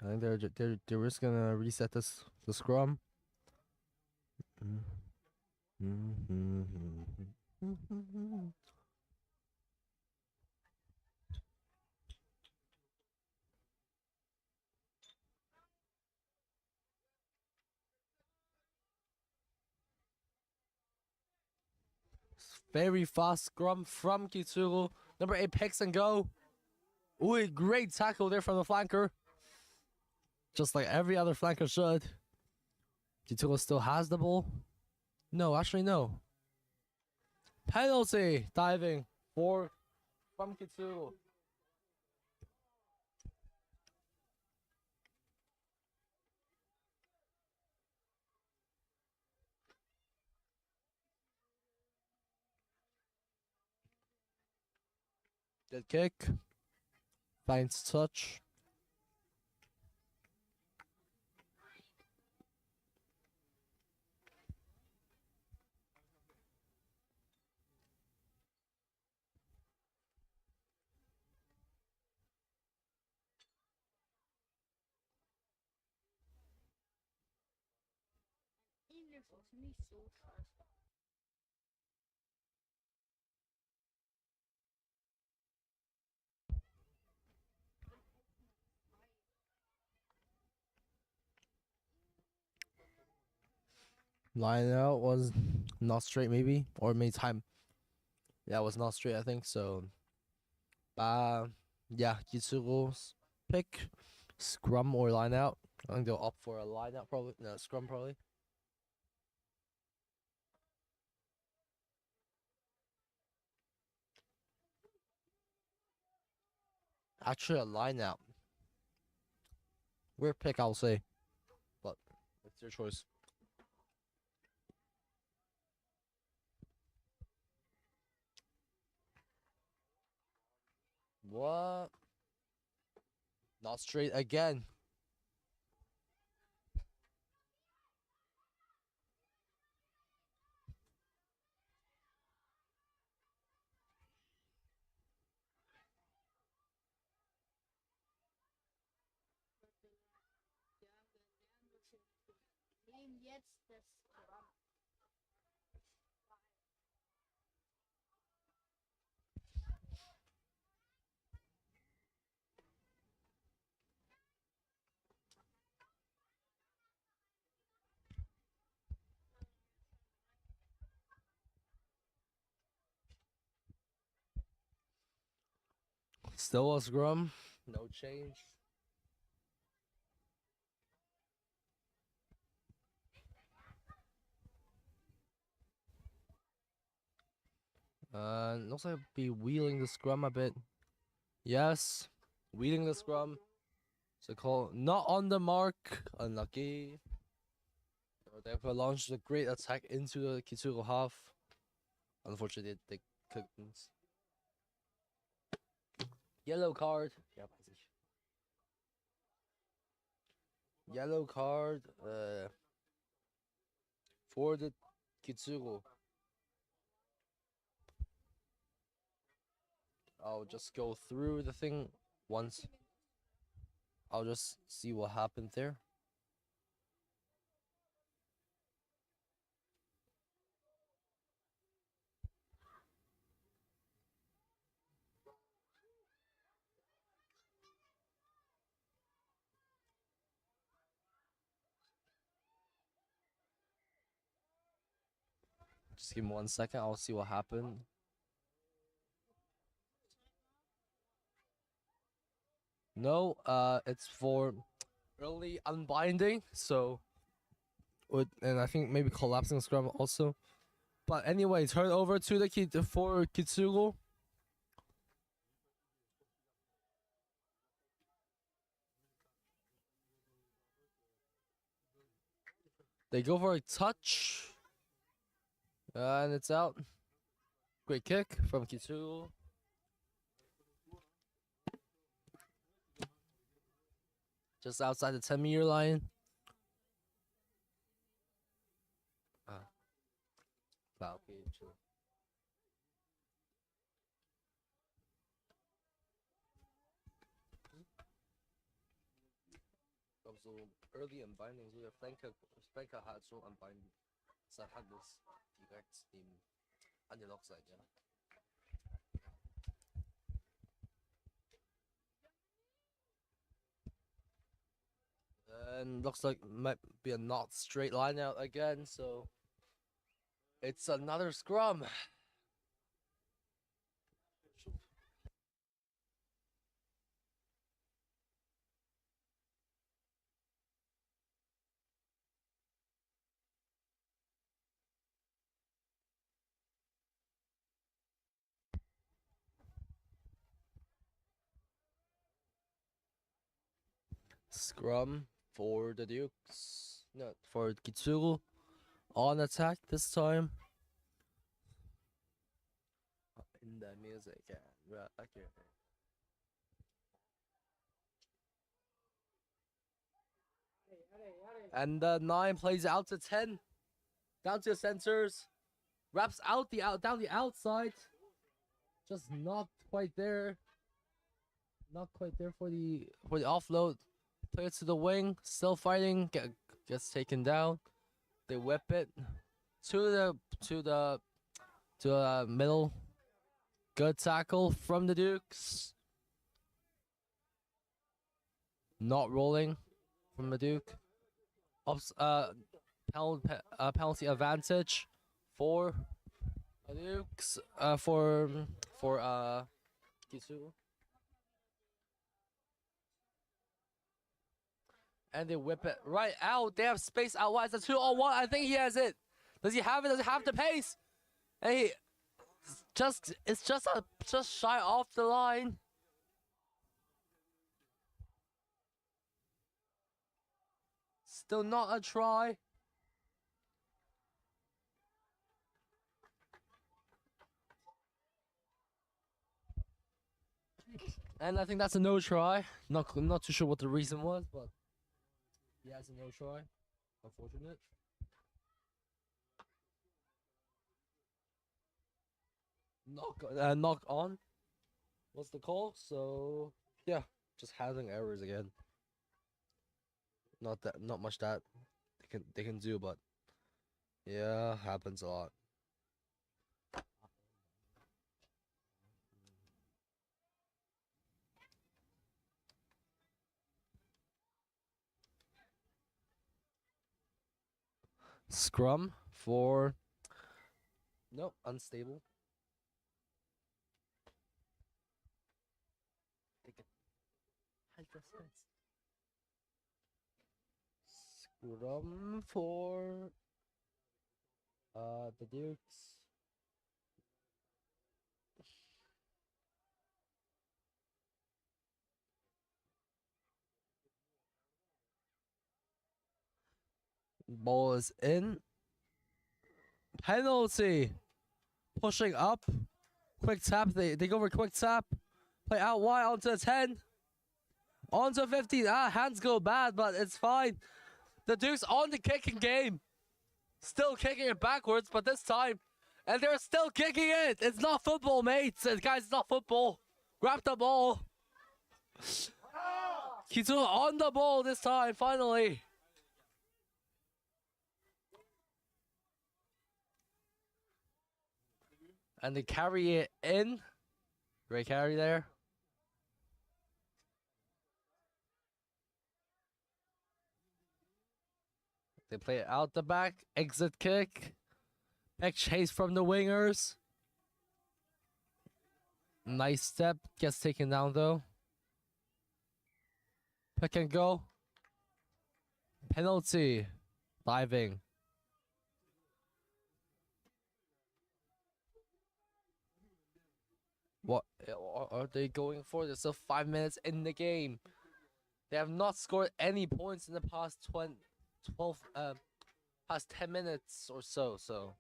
I think they're just gonna reset the scrum. Very fast scrum from Kitsuru. Number 8 picks and go. Ooh, great tackle there from the flanker. Just like every other flanker should. Kitsuru still has the ball. No, actually no. Penalty diving from Kitsuru. Good kick. Finds touch. Englisch ist nicht so krass. Line out was not straight, maybe, or maybe time. Yeah, it was not straight, I think. So, yeah, Kitsuru's pick, scrum or line out. I think they'll opt for a line out, probably. No, scrum probably. Actually, a line out. Weird pick, I'll say, but it's your choice. What? Not straight again. Nehmen jetzt das Scrum. Still a scrum. No change. Looks like I'll be wheeling the scrum a bit. Yes, wheeling the scrum. So call not on the mark. Unlucky. Therefore launched a great attack into the Kitsuru half. Unfortunately, they couldn't. Yellow card. Ja, weiß ich. Yellow card. For the Kitsuru. I'll just go through the thing once. I'll just see what happened there. Just give me 1 second. I'll see what happened. No, it's for early unbinding. So, and I think maybe collapsing scrum also. But anyway, turn over to the kid for Kitsugo. They go for a touch, and it's out. Great kick from Kitsugo. Just outside the 10-meter line. Foul cage. Also early Anbindung, so der Flanker hat so Anbindung. Deshalb hat es direkt an der Lochseite. And looks like might be a not straight line out again, so it's another scrum. Scrum for the Dukes. No, for Kitsuru. On attack this time. In the music, yeah. Right, okay. And the 9 plays out to 10. Down to the centers. Wraps out down the outside. Just not quite there. Not quite there for the offload. Play it to the wing. Still fighting. Gets taken down. They whip it to the middle. Good tackle from the Dukes. Not rolling from the Duke. Penalty advantage for the Dukes. For Kisu. And they whip it right out. They have space out wide. It's a 2-on-1. I think he has it. Does he have it? Does he have the pace? And it's just shy off the line. Still not a try. And I think that's a no try. Not too sure what the reason was, but yeah, it's a no try. Unfortunate. Knock on. What's the call? So yeah, just handling errors again. Not much that they can do, but yeah, happens a lot. Scrum for no unstable. Scrum for the Dukes. Ball is in. Penalty. Pushing up. Quick tap. They go for quick tap. Play out wide onto the 10. Onto 15. Hands go bad, but it's fine. The Dukes on the kicking game. Still kicking it backwards, but this time. And they're still kicking it. It's not football, mates. Guys, it's not football. Grab the ball. Kitsugo on the ball this time, finally. And they carry it in. Great carry there. They play it out the back. Exit kick. Back chase from the wingers. Nice step. Gets taken down though. Pick and go. Penalty. Diving. What are they going for? There's still 5 minutes in the game. They have not scored any points in the past 12, past 10 minutes or so. So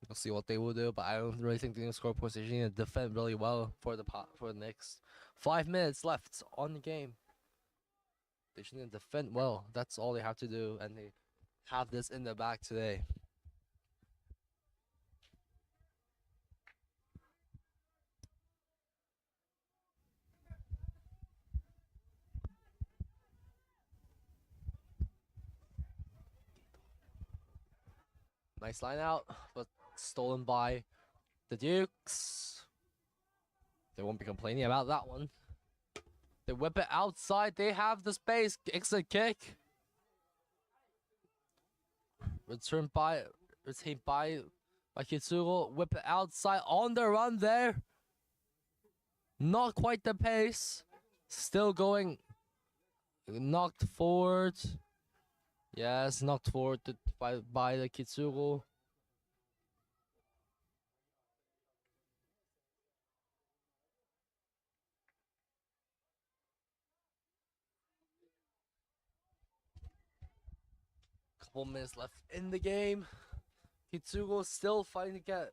we'll see what they will do. But I don't really think they're gonna score points. They're gonna defend really well for the next 5 minutes left on the game. They should defend well. That's all they have to do, and they have this in the back today. Nice line out, but stolen by the Dukes. They won't be complaining about that one. They whip it outside. They have the space. Exit kick. Retained by Kitsugo. Whip it outside on the run there. Not quite the pace. Still going. Knocked forward. Yes, knocked forward by the Kitsugo. Couple minutes left in the game. Kitsugo still fighting to get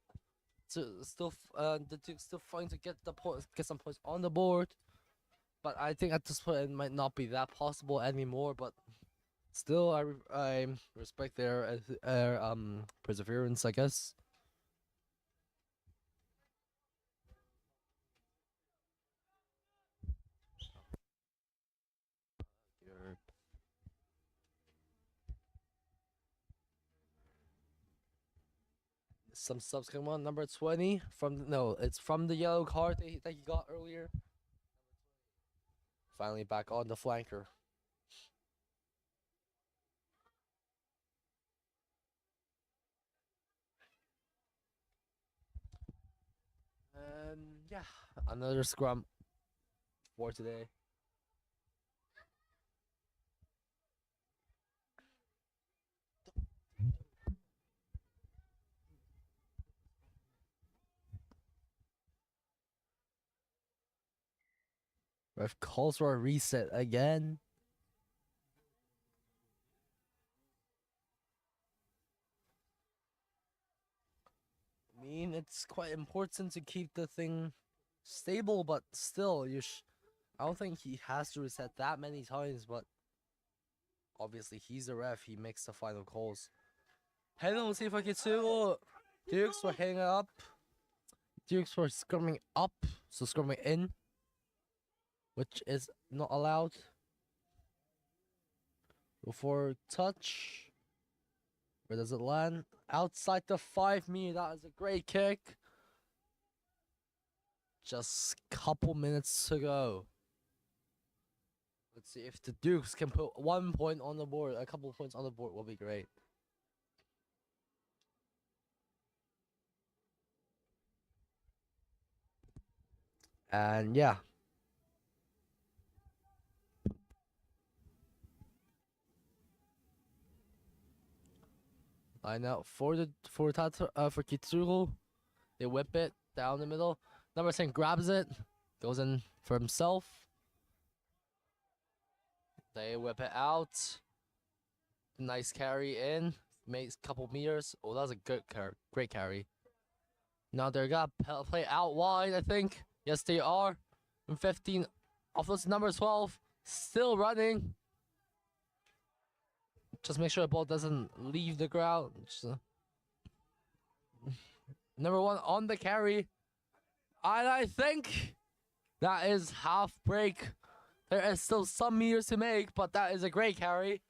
the Duke's still fighting to get some points on the board. But I think at this point it might not be that possible anymore. But still, I respect their perseverance, I guess. Some subs come on. Number 20 it's from the yellow card that he got earlier. Finally back on the flanker. Yeah, another scrum for today. Ref calls for a reset again. I mean, it's quite important to keep the thing stable, but still, I don't think he has to reset that many times, but obviously he's the ref, he makes the final calls. Penalty for Kitsugo. Dukes were hanging up. Dukes were scrumming up, so scrumming in, which is not allowed. Before touch. Where does it land? Outside the 5-meter. That is a great kick. Just a couple minutes to go. Let's see if the Dukes can put 1 point on the board. A couple points on the board will be great. And yeah. Line out for Kitsugo. They whip it down the middle. Number 10 grabs it, goes in for himself. They whip it out. Nice carry in. Makes a couple meters. Oh, that was a great carry. Now they're gonna play out wide, I think. Yes, they are. And 15 offloads number 12. Still running. Just make sure the ball doesn't leave the ground. Number 1 on the carry. And I think that is half break There is still some meters to make, but that is a great carry.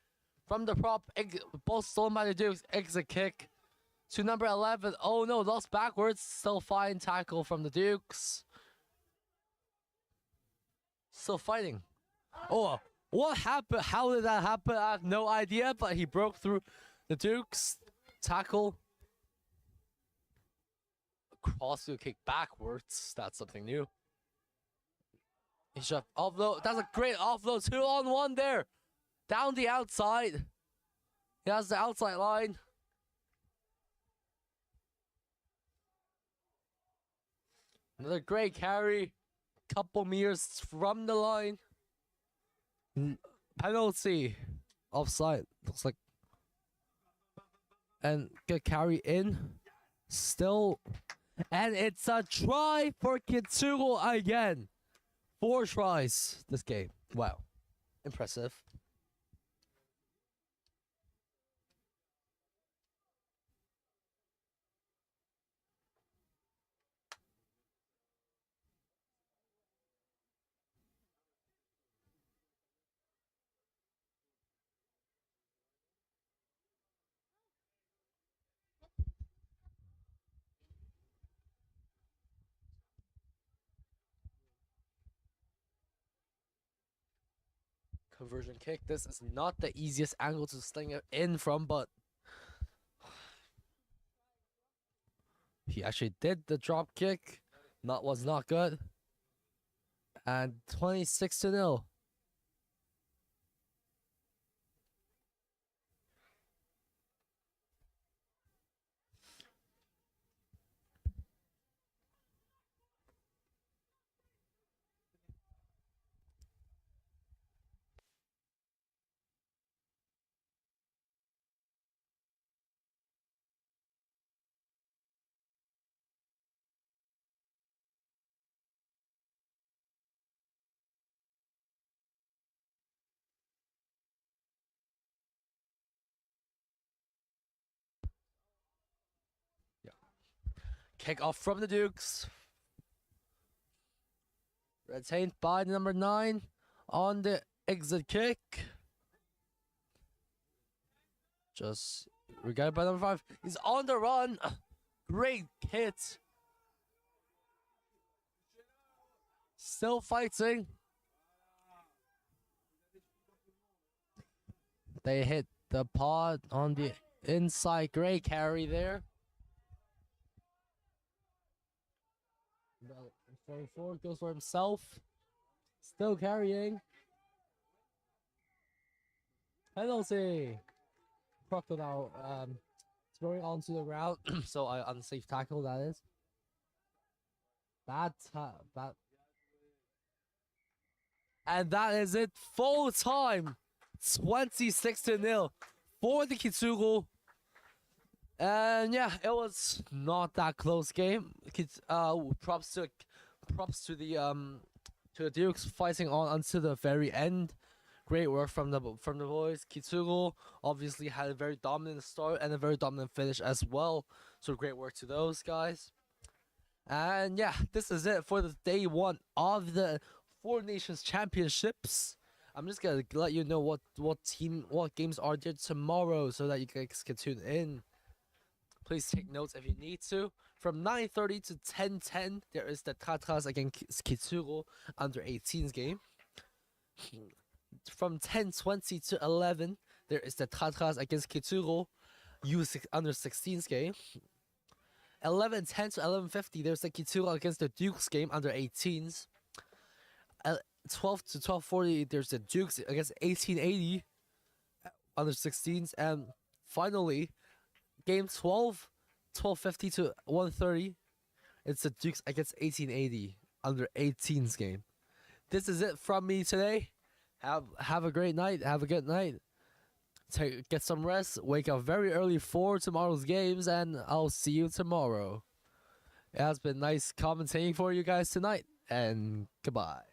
From the prop, both stolen by the Dukes. Exit kick to number 11. Oh no, lost backwards. Still fine tackle from the Dukes. Still fighting. Oh, what happened? How did that happen? I have no idea, but he broke through the Dukes. Tackle. Crossfield kick backwards. That's something new. He should offload. That's a great offload. 2-on-1 there. Down the outside. He has the outside line. Another great carry. Couple meters from the line. Penalty. Offside. Looks like. And good carry in. Still. And it's a try for Kitsugo again. 4 tries this game. Wow. Impressive. Conversion kick. This is not the easiest angle to sling it in from, but he actually did the drop kick. Was not good. And 26-0. Kick off from the Dukes. Retained by number 9 on the exit kick. Just regarded by number 5. He's on the run. Great hit. Still fighting. They hit the pod on the inside. Great carry there. 44 goes for himself. Still carrying. Penalty. Crocodile throwing onto the ground. So unsafe tackle, that is. Bad. And that is it. Full time. 26-0 for the Kitsugo. And yeah, it was not that close game. Props to the Dukes fighting on until the very end. Great work from the boys. Kitsugo obviously had a very dominant start and a very dominant finish as well. So great work to those guys. And yeah, this is it for the day 1 of the Four Nations Championships. I'm just gonna let you know what games are there tomorrow so that you guys can tune in. Please take notes if you need to. From 9:30 to 10:10, there is the Tatras against Kitsugo under 18s game. From 10:20 to 11, there is the Tatras against Kitsugo under 16s game. 11:10 to 11:50, there's the Kitsugo against the Dukes game under 18s. 12 to 12:40, there's the Dukes against 1880 under 16s. And finally, game 12, 12:50 to 1:30, it's the Dukes against 1880 under 18s game. This is it from me today. Have a great night. Have a good night. Get some rest. Wake up very early for tomorrow's games, and I'll see you tomorrow. It has been nice commentating for you guys tonight, and goodbye.